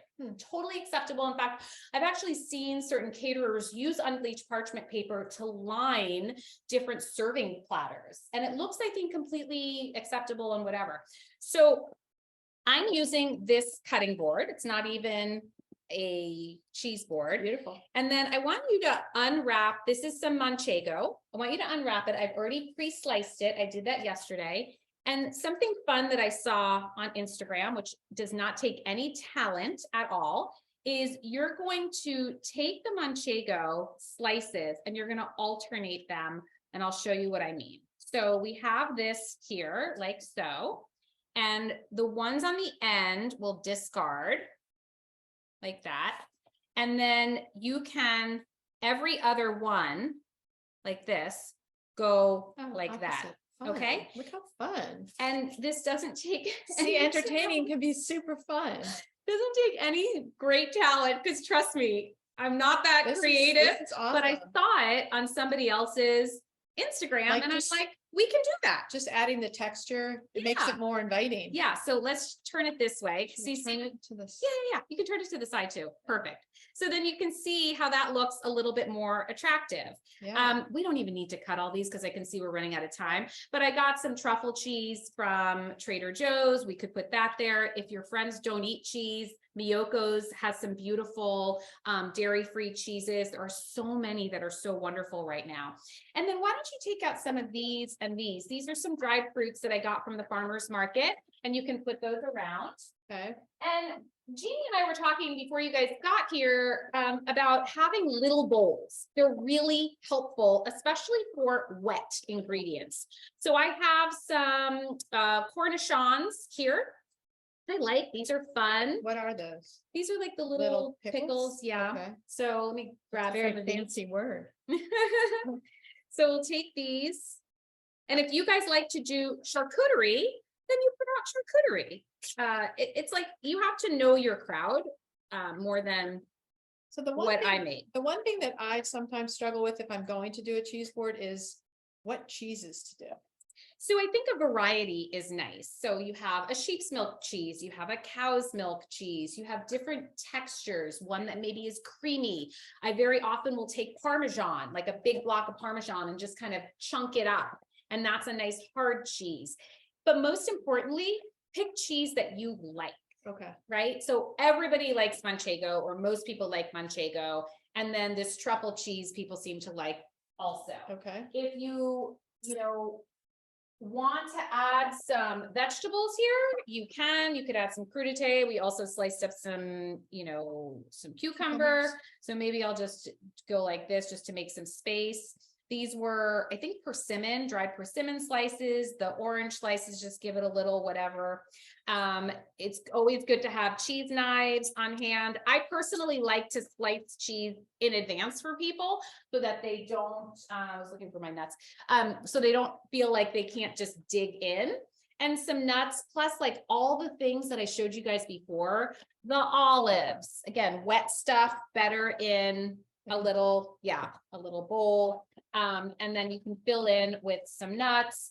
B: Totally acceptable. In fact, I've actually seen certain caterers use unbleached parchment paper to line different serving platters. And it looks, I think, completely acceptable and whatever. So I'm using this cutting board. It's not even a cheese board.
A: Beautiful.
B: And then I want you to unwrap, this is some manchego. I want you to unwrap it. I've already pre-sliced it. I did that yesterday. And something fun that I saw on Instagram, which does not take any talent at all, is you're going to take the manchego slices and you're going to alternate them. And I'll show you what I mean. So we have this here like so, and the ones on the end will discard like that. And then you can, every other one like this, go like
A: opposite.
B: that.
A: Fun.
B: Okay.
A: Look how fun.
B: And this doesn't take
A: See, entertaining can be super fun.
B: Doesn't take any great talent, because trust me, I'm not that creative,
A: this is awesome.
B: but I saw it on somebody else's Instagram,
A: Like
B: and
A: just-
B: I'm like, we can do that.
A: Just adding the texture, it makes
B: Yeah.
A: it more inviting.
B: Yeah, so let's turn it this way.
A: Should
B: See,
A: we turn it to this.
B: yeah. You can turn it to the side too. Perfect. So then you can see how that looks a little bit more attractive.
A: Yeah.
B: We don't even need to cut all these because I can see we're running out of time, but I got some truffle cheese from Trader Joe's. We could put that there. If your friends don't eat cheese, Miyoko's has some beautiful dairy-free cheeses. There are so many that are so wonderful right now. And then why don't you take out some of these and these? These are some dried fruits that I got from the farmer's market, and you can put those around.
A: Okay.
B: And Jeannie and I were talking before you guys got here about having little bowls. They're really helpful, especially for wet ingredients. So I have some cornichons here. I like, these are fun.
A: What are those?
B: These are like the little pickles. Yeah.
A: Okay.
B: So let me grab
A: Very
B: some of these.
A: fancy word.
B: So we'll take these. And if you guys like to do charcuterie, then you put out charcuterie. It's like you have to know your crowd more than
A: So the
B: what I made.
A: The one thing that I sometimes struggle with if I'm going to do a cheese board is what cheeses to do.
B: So I think a variety is nice. So you have a sheep's milk cheese, you have a cow's milk cheese, you have different textures, one that maybe is creamy. I very often will take Parmesan, like a big block of Parmesan, and just kind of chunk it up. And that's a nice hard cheese. But most importantly, pick cheese that you like.
A: Okay.
B: Right? So everybody likes manchego, or most people like manchego. And then this truffle cheese people seem to like also.
A: Okay.
B: If you want to add some vegetables here, you could add some crudité. We also sliced up some, some cucumber. So maybe I'll just go like this just to make some space. These were, I think, persimmon, dried persimmon slices. The orange slices just give it a little whatever. It's always good to have cheese knives on hand. I personally like to slice cheese in advance for people so that they don't, I was looking for my nuts, so they don't feel like they can't just dig in. And some nuts, plus like all the things that I showed you guys before. The olives, again, wet stuff, better in a little bowl. And then you can fill in with some nuts.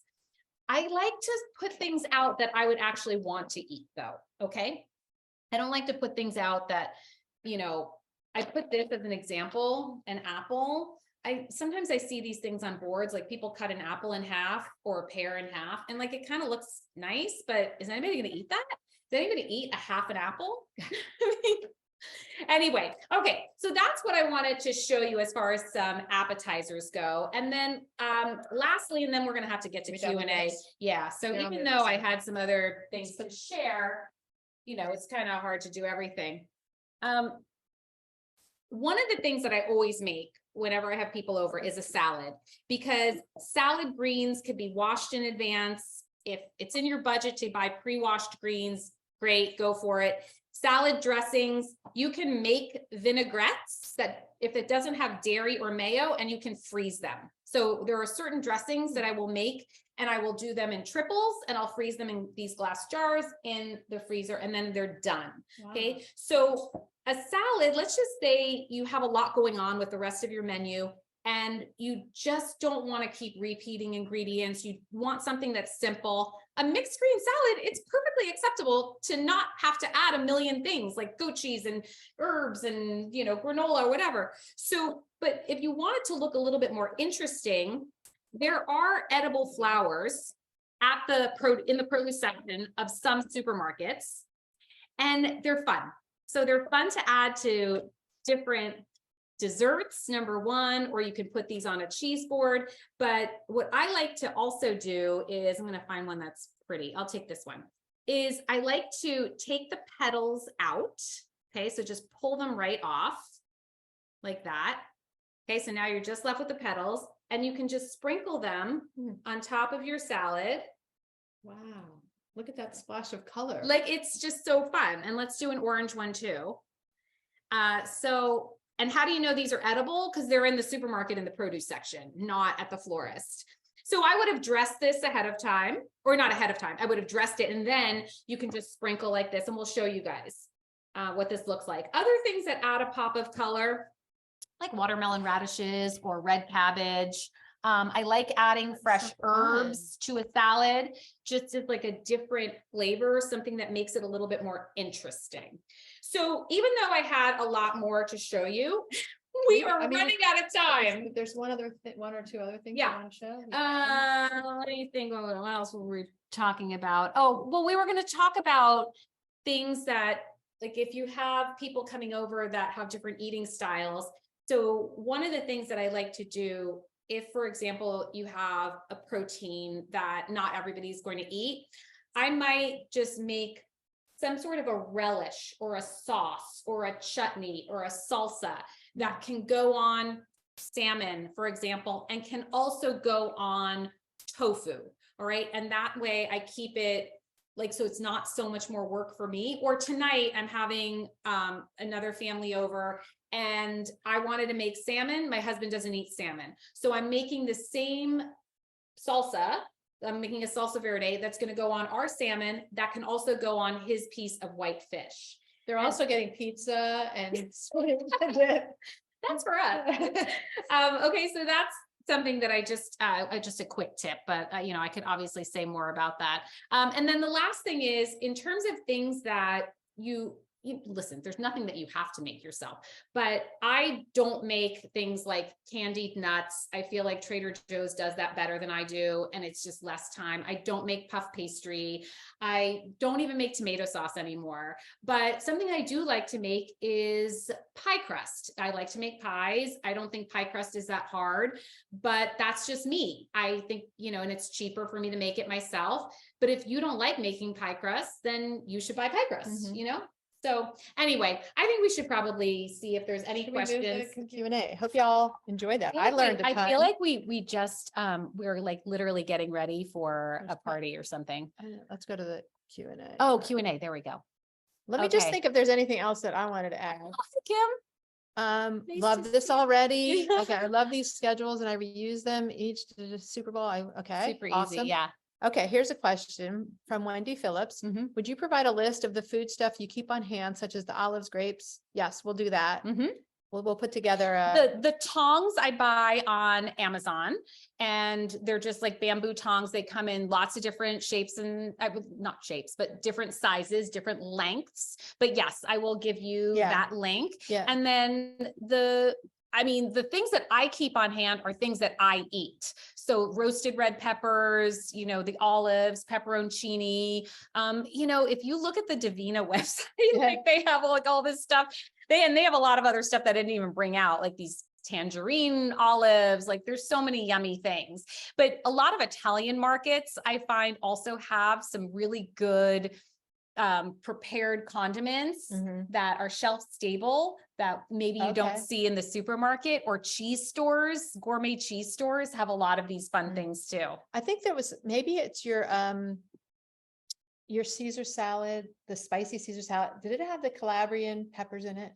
B: I like to put things out that I would actually want to eat though. Okay. I don't like to put things out that, I put this as an example, an apple. Sometimes I see these things on boards, like people cut an apple in half or a pear in half, and like, it kind of looks nice, but is anybody going to eat that? Is anybody eat a half an apple? I mean, Anyway, okay, so that's what I wanted to show you as far as some appetizers go. And then lastly, and then we're gonna have to get to Q&A. Yeah, so
A: Yeah, I'll
B: even
A: move
B: though
A: this
B: I
A: up.
B: had some other things to share, you know, it's kind of hard to do everything. One of the things that I always make whenever I have people over is a salad, because salad greens could be washed in advance. If it's in your budget to buy pre-washed greens, great, go for it. Salad dressings, you can make vinaigrettes that if it doesn't have dairy or mayo, and you can freeze them. So there are certain dressings that I will make, and I will do them in triples, and I'll freeze them in these glass jars in the freezer, and then they're done.
A: Wow.
B: Okay, so a salad, let's just say you have a lot going on with the rest of your menu and you just don't want to keep repeating ingredients. You want something that's simple. A mixed green salad, it's perfectly acceptable to not have to add a million things like goat cheese and herbs and, you know, granola or whatever. So, but if you want it to look a little bit more interesting, there are edible flours at in the produce section of some supermarkets, and they're fun. So they're fun to add to different desserts, number one, or you can put these on a cheese board. But what I like to also do is, I'm going to find one that's pretty. I'll take this one. Is I like to take the petals out. Okay, so just pull them right off like that. Okay, so now you're just left with the petals, and you can just sprinkle them on top of your salad.
A: Wow. Look at that splash of color.
B: Like, it's just so fun. And let's do an orange one too. And how do you know these are edible? Because they're in the supermarket in the produce section, not at the florist. So I would have dressed this ahead of time, or not ahead of time. I would have dressed it, and then you can just sprinkle like this, and we'll show you guys what this looks like. Other things that add a pop of color, like watermelon radishes or red cabbage. I like adding fresh herbs to a salad, just as like a different flavor, something that makes it a little bit more interesting. So even though I had a lot more to show you, we are running out of time.
A: There's one or two other things
B: Yeah.
A: you want to show.
B: Let me think. What else were we talking about? Oh, well, we were going to talk about things that, like, if you have people coming over that have different eating styles. So one of the things that I like to do, if, for example, you have a protein that not everybody's going to eat, I might just make some sort of a relish or a sauce or a chutney or a salsa that can go on salmon, for example, and can also go on tofu. All right. And that way I keep it like, so it's not so much more work for me. Or tonight I'm having another family over, and I wanted to make salmon. My husband doesn't eat salmon. So I'm making the same salsa. I'm making a salsa verde that's going to go on our salmon that can also go on his piece of white fish.
A: They're also getting pizza and
B: that's for us. Okay, so that's something that I just a quick tip, but you know, I could obviously say more about that. And then the last thing is, in terms of things that you listen, there's nothing that you have to make yourself, but I don't make things like candied nuts. I feel like Trader Joe's does that better than I do, and it's just less time. I don't make puff pastry. I don't even make tomato sauce anymore, but something I do like to make is pie crust. I like to make pies. I don't think pie crust is that hard, but that's just me. I think, you know, and it's cheaper for me to make it myself. But if you don't like making pie crust, then you should buy pie crust, you know? So anyway, I think we should probably see if there's any questions.
A: Q&A. Hope y'all enjoyed that. I learned a ton.
B: I feel like we just we're like literally getting ready for a party or something.
A: Let's go to the Q&A.
B: Oh, Q&A. There we go.
A: Let me just think if there's anything else that I wanted to add.
B: Kim.
A: Love this already. Okay, I love these schedules, and I reuse them each to the Super Bowl. Okay,
B: super
A: awesome.
B: easy. Yeah.
A: Okay, here's a question from Wendy Phillips. Would you provide a list of the food stuff you keep on hand, such as the olives, grapes? Yes, we'll do that. We'll put together
B: the tongs I buy on Amazon, and they're just like bamboo tongs. They come in lots of different shapes, and not shapes, but different sizes, different lengths. But yes, I will give you that link.
A: Yeah.
B: And then the I mean, the things that I keep on hand are things that I eat. So roasted red peppers, you know, the olives, pepperoncini. You know, if you look at the Davina website, like they have like all this stuff. They have a lot of other stuff that I didn't even bring out, like these tangerine olives, like there's so many yummy things. But a lot of Italian markets I find also have some really good prepared condiments that are shelf stable that maybe you don't see in the supermarket, or cheese stores, gourmet cheese stores have a lot of these fun things too.
A: I think there was, maybe it's your Caesar salad, the spicy Caesar salad. Did it have the Calabrian peppers in it?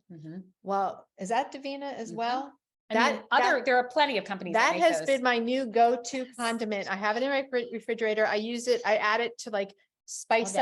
A: Well, is that Davina as well?
B: There are plenty of companies
A: that
B: make
A: has
B: those.
A: been my new go-to condiment. I have it in my refrigerator. I use it. I add it to like spice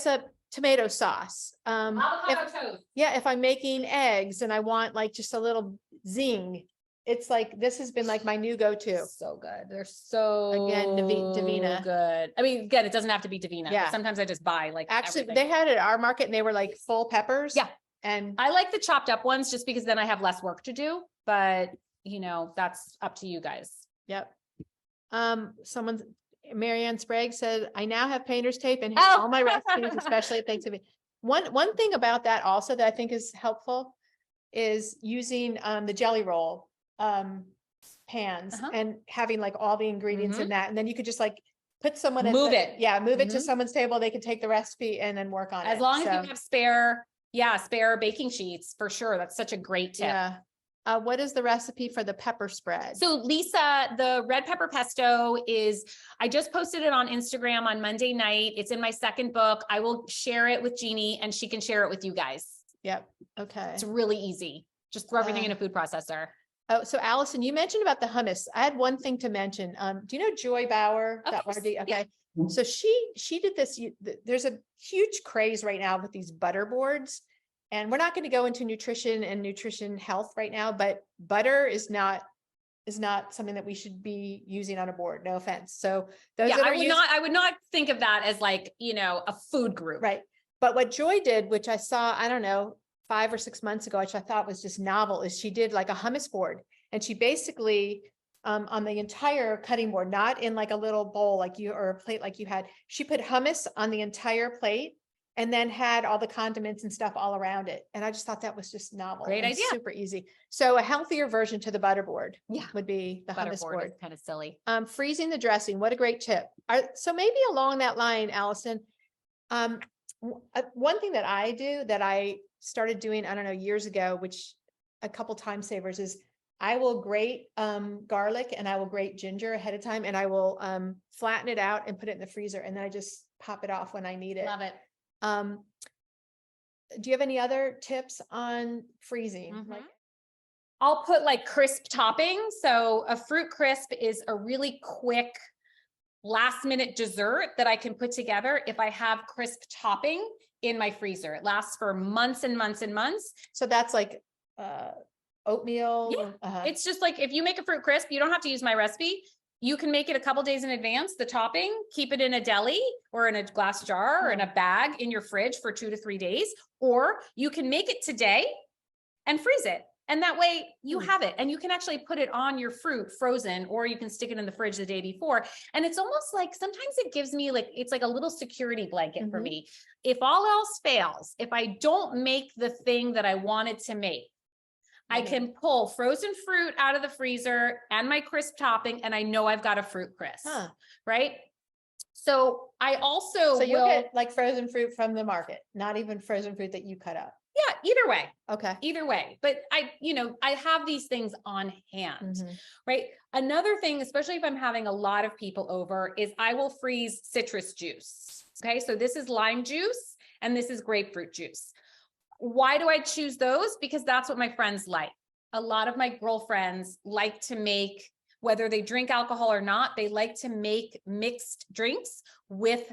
A: up tomato sauce. If I'm making eggs and I want like just a little zing, it's like, this has been like my new go-to.
B: So good. They're so,
A: again, Davina.
B: Good. I mean, again, it doesn't have to be Davina.
A: Yeah.
B: Sometimes I just buy like,
A: actually
B: everything.
A: they had it at our market and they were like full peppers.
B: Yeah.
A: And
B: I like the chopped up ones just because then I have less work to do, but you know, that's up to you guys.
A: Yep. Marianne Sprague said, I now have painter's tape and have all my recipes, especially at Thanksgiving. One thing about that also that I think is helpful is using the jelly roll pans and having like all the ingredients in that. And then you could just like put someone move it to someone's table. They could take the recipe and then work on it.
B: As long as you have spare baking sheets, for sure. That's such a great tip.
A: Yeah. What is the recipe for the pepper spread?
B: So Lisa, the red pepper pesto I just posted it on Instagram on Monday night. It's in my second book. I will share it with Jeannie and she can share it with you guys.
A: Yep. Okay.
B: It's really easy. Just throw everything in a food processor.
A: Oh, so Allison, you mentioned about the hummus. I had one thing to mention. Do you know Joy Bauer? Okay. Yeah. So she did this. There's a huge craze right now with these butter boards. And we're not going to go into nutrition and nutrition health right now, but butter is not something that we should be using on a board. No offense. So
B: I would not think of that as like, you know, a food group.
A: Right. But what Joy did, which I saw, I don't know, 5 or 6 months ago, which I thought was just novel, is she did like a hummus board. And she basically, on the entire cutting board, not in like a little bowl like you, or a plate like you had, she put hummus on the entire plate and then had all the condiments and stuff all around it. And I just thought that was just novel.
B: Great idea.
A: Super easy. So a healthier version to the butter board would be the hummus board.
B: Kind of silly.
A: Freezing the dressing. What a great tip. So maybe along that line, Allison, one thing that I do that I started doing, I don't know, years ago, which a couple time savers, is I will grate garlic and I will grate ginger ahead of time, and I will flatten it out and put it in the freezer, and then I just pop it off when I need it.
B: Love it.
A: Do you have any other tips on freezing?
B: I'll put like crisp topping. So a fruit crisp is a really quick last minute dessert that I can put together if I have crisp topping in my freezer. It lasts for months and months and months.
A: So that's like oatmeal.
B: Yeah. It's just like, if you make a fruit crisp, you don't have to use my recipe. You can make it a couple days in advance, the topping, keep it in a deli or in a glass jar or in a bag in your fridge for 2 to 3 days, or you can make it today and freeze it. And that way you have it, and you can actually put it on your fruit frozen, or you can stick it in the fridge the day before. And it's almost like, sometimes it gives me like, it's like a little security blanket for me. If all else fails, if I don't make the thing that I wanted to make, I can pull frozen fruit out of the freezer and my crisp topping, and I know I've got a fruit crisp, right? So I also
A: you'll get like frozen fruit from the market, not even frozen fruit that you cut up.
B: Yeah, either way.
A: Okay.
B: Either way. But I have these things on hand, right? Another thing, especially if I'm having a lot of people over, is I will freeze citrus juice. Okay. So this is lime juice and this is grapefruit juice. Why do I choose those? Because that's what my friends like. A lot of my girlfriends like to make, whether they drink alcohol or not, they like to make mixed drinks with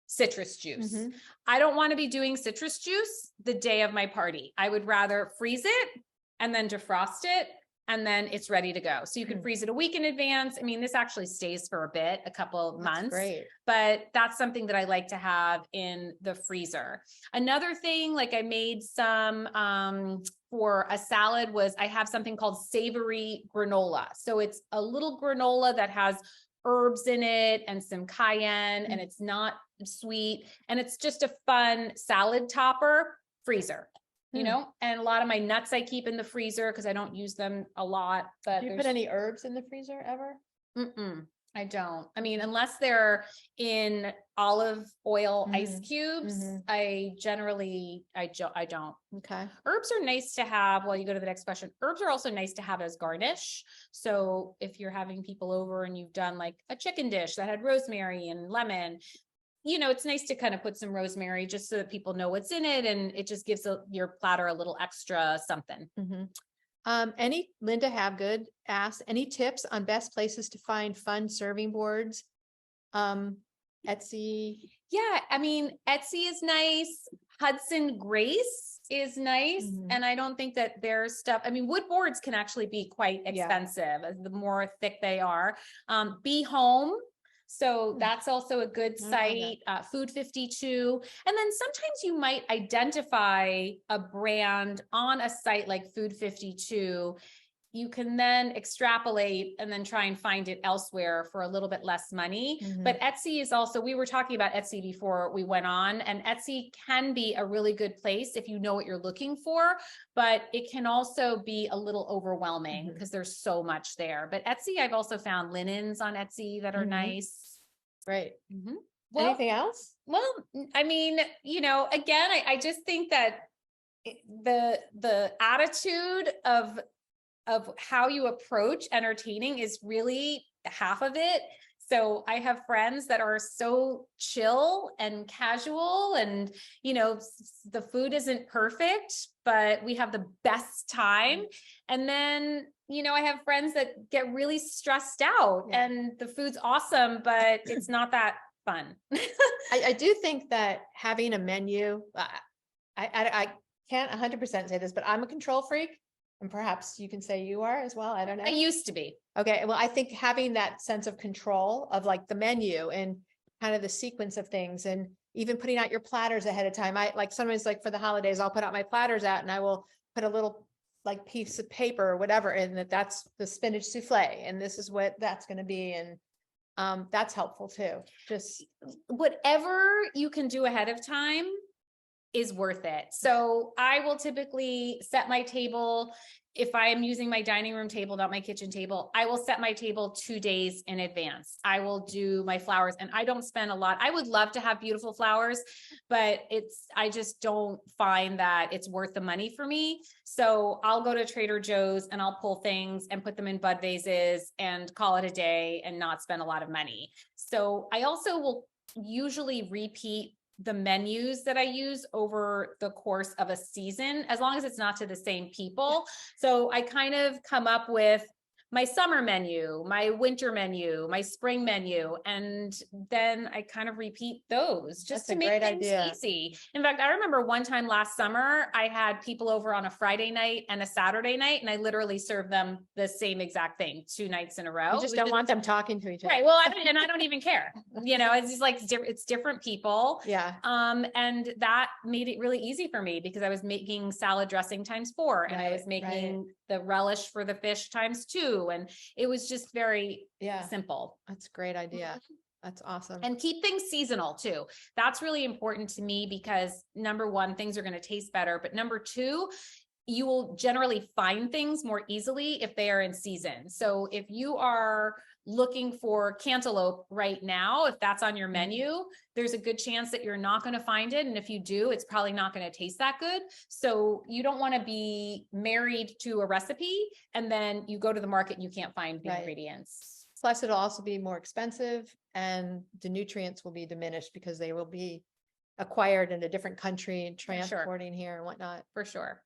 B: citrus juice. I don't want to be doing citrus juice the day of my party. I would rather freeze it and then defrost it and then it's ready to go. So you can freeze it a week in advance. I mean, this actually stays for a bit, a couple of months,
A: Great.
B: but that's something that I like to have in the freezer. Another thing, like I made some, for a salad was I have something called savory granola. So it's a little granola that has herbs in it and some cayenne, and it's not sweet. And it's just a fun salad topper. Freezer, you know, and a lot of my nuts I keep in the freezer because I don't use them a lot. But
A: Do you put any herbs in the freezer ever?
B: I don't. I mean, unless they're in olive oil ice cubes, I generally, I don't.
A: Okay.
B: Herbs are nice to have while you go to the next question. Herbs are also nice to have as garnish. So if you're having people over and you've done like a chicken dish that had rosemary and lemon, you know, it's nice to kind of put some rosemary just so that people know what's in it. And it just gives your platter a little extra something.
A: Linda Havegood asked, any tips on best places to find fun serving boards? Etsy.
B: Yeah. I mean, Etsy is nice. Hudson Grace is nice. And I don't think that their stuff, I mean, wood boards can actually be quite expensive the more thick they are. Be Home. So that's also a good site, Food 52. And then sometimes you might identify a brand on a site like Food 52. You can then extrapolate and then try and find it elsewhere for a little bit less money. But Etsy is also, we were talking about Etsy before we went on, and Etsy can be a really good place if you know what you're looking for, but it can also be a little overwhelming because there's so much there. But Etsy, I've also found linens on Etsy that are nice.
A: Right.
B: Well,
A: anything else?
B: Well, I mean, you know, again, I just think that the attitude of how you approach entertaining is really half of it. So I have friends that are so chill and casual, and, you know, the food isn't perfect, but we have the best time. And then, you know, I have friends that get really stressed out and the food's awesome, but it's not that fun.
A: I do think that having a menu, I can't 100% say this, but I'm a control freak. And perhaps you can say you are as well. I don't know.
B: I used to be.
A: Okay. Well, I think having that sense of control of like the menu and kind of the sequence of things, and even putting out your platters ahead of time. I like sometimes, like for the holidays, I'll put out my platters out and I will put a little like piece of paper or whatever, and that's the spinach souffle. And this is what that's going to be. And that's helpful too. Just
B: whatever you can do ahead of time is worth it. So I will typically set my table. If I am using my dining room table, not my kitchen table, I will set my table 2 days in advance. I will do my flowers, and I don't spend a lot. I would love to have beautiful flowers, but I just don't find that it's worth the money for me. So I'll go to Trader Joe's and I'll pull things and put them in bud vases and call it a day and not spend a lot of money. So I also will usually repeat the menus that I use over the course of a season, as long as it's not to the same people. So I kind of come up with my summer menu, my winter menu, my spring menu, and then I kind of repeat those just to make things easy. In fact, I remember one time last summer, I had people over on a Friday night and a Saturday night, and I literally served them the same exact thing 2 nights in a row.
A: You just don't want them talking to each other.
B: Right. Well, I don't even care. You know, it's just like, it's different people.
A: Yeah.
B: And that made it really easy for me because I was making salad dressing ×4, and I was making the relish for the fish ×2. And it was just very simple.
A: That's a great idea. That's awesome.
B: And keep things seasonal too. That's really important to me because number one, things are going to taste better. But number two, you will generally find things more easily if they are in season. So if you are looking for cantaloupe right now, if that's on your menu, there's a good chance that you're not going to find it. And if you do, it's probably not going to taste that good. So you don't want to be married to a recipe and then you go to the market and you can't find the ingredients.
A: Plus, it'll also be more expensive and the nutrients will be diminished because they will be acquired in a different country and transporting here and whatnot.
B: For sure.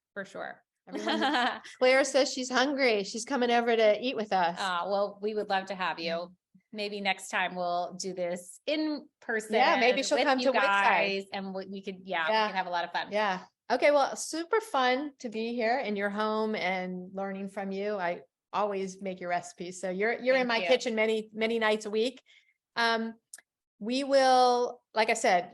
A: Claire says she's hungry. She's coming over to eat with us.
B: Well, we would love to have you. Maybe next time we'll do this in person.
A: Yeah, maybe she'll come to
B: guys, and we could we can have a lot of fun.
A: Yeah. Okay. Well, super fun to be here in your home and learning from you. I always make your recipes. So you're in
B: Thank
A: my
B: you.
A: kitchen many nights a week. We will, like I said,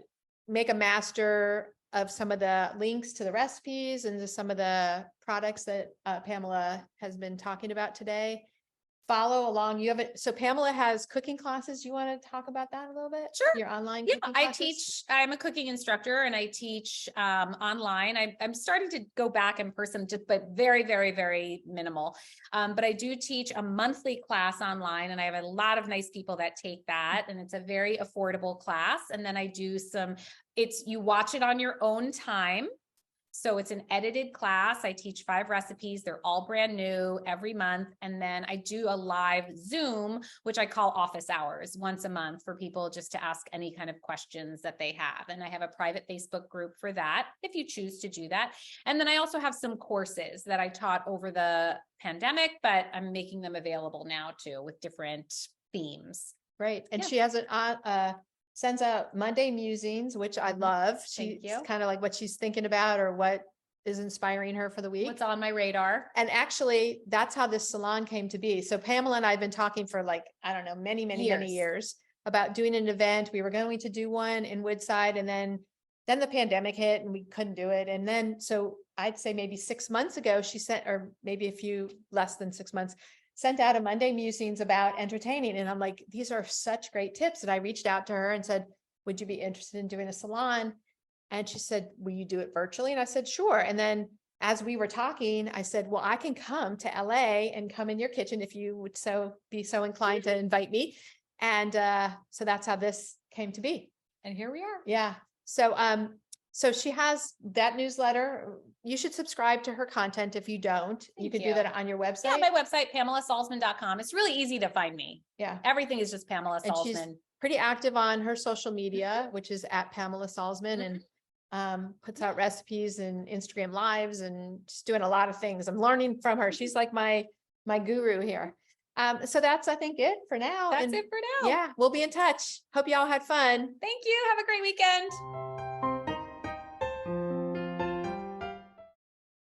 A: make a master of some of the links to the recipes and to some of the products that Pamela has been talking about today. Follow along. You have it. So Pamela has cooking classes. You want to talk about that a little bit?
B: Sure.
A: Your online
B: Yeah,
A: cooking
B: I
A: classes?
B: teach, I'm a cooking instructor and I teach online. I'm starting to go back in person, but very, very, very minimal. But I do teach a monthly class online and I have a lot of nice people that take that, and it's a very affordable class. And then I do you watch it on your own time. So it's an edited class. I teach 5 recipes. They're all brand new every month. And then I do a live Zoom, which I call office hours, once a month for people just to ask any kind of questions that they have. And I have a private Facebook group for that if you choose to do that. And then I also have some courses that I taught over the pandemic, but I'm making them available now too with different themes.
A: Great. And
B: Yeah.
A: she has sends out Monday musings, which I love.
B: Thank
A: She's
B: you.
A: kind of like what she's thinking about or what is inspiring her for the week.
B: What's on my radar.
A: And actually, that's how this salon came to be. So Pamela and I have been talking for like, I don't know, many years about doing an event. We were going to do one in Woodside, and then the pandemic hit and we couldn't do it. And then, so I'd say maybe 6 months ago, she sent, or maybe a few less than 6 months, sent out a Monday musings about entertaining. And I'm like, these are such great tips. And I reached out to her and said, would you be interested in doing a salon? And she said, will you do it virtually? And I said, sure. And then as we were talking, I said, well, I can come to LA and come in your kitchen if you would be so inclined to invite me. And so that's how this came to be.
B: And here we are.
A: Yeah. So she has that newsletter. You should subscribe to her content. If you don't, you could do that on your website.
B: Yeah, my website, PamelaSalzman.com. It's really easy to find me.
A: Yeah.
B: Everything is just Pamela
A: And she's
B: Salzman.
A: pretty active on her social media, which is at Pamela Salzman, and puts out recipes and Instagram lives and just doing a lot of things. I'm learning from her. She's like my guru here. So that's, I think, it for now.
B: That's it for now.
A: Yeah, we'll be in touch. Hope you all had fun.
B: Thank you. Have a great weekend.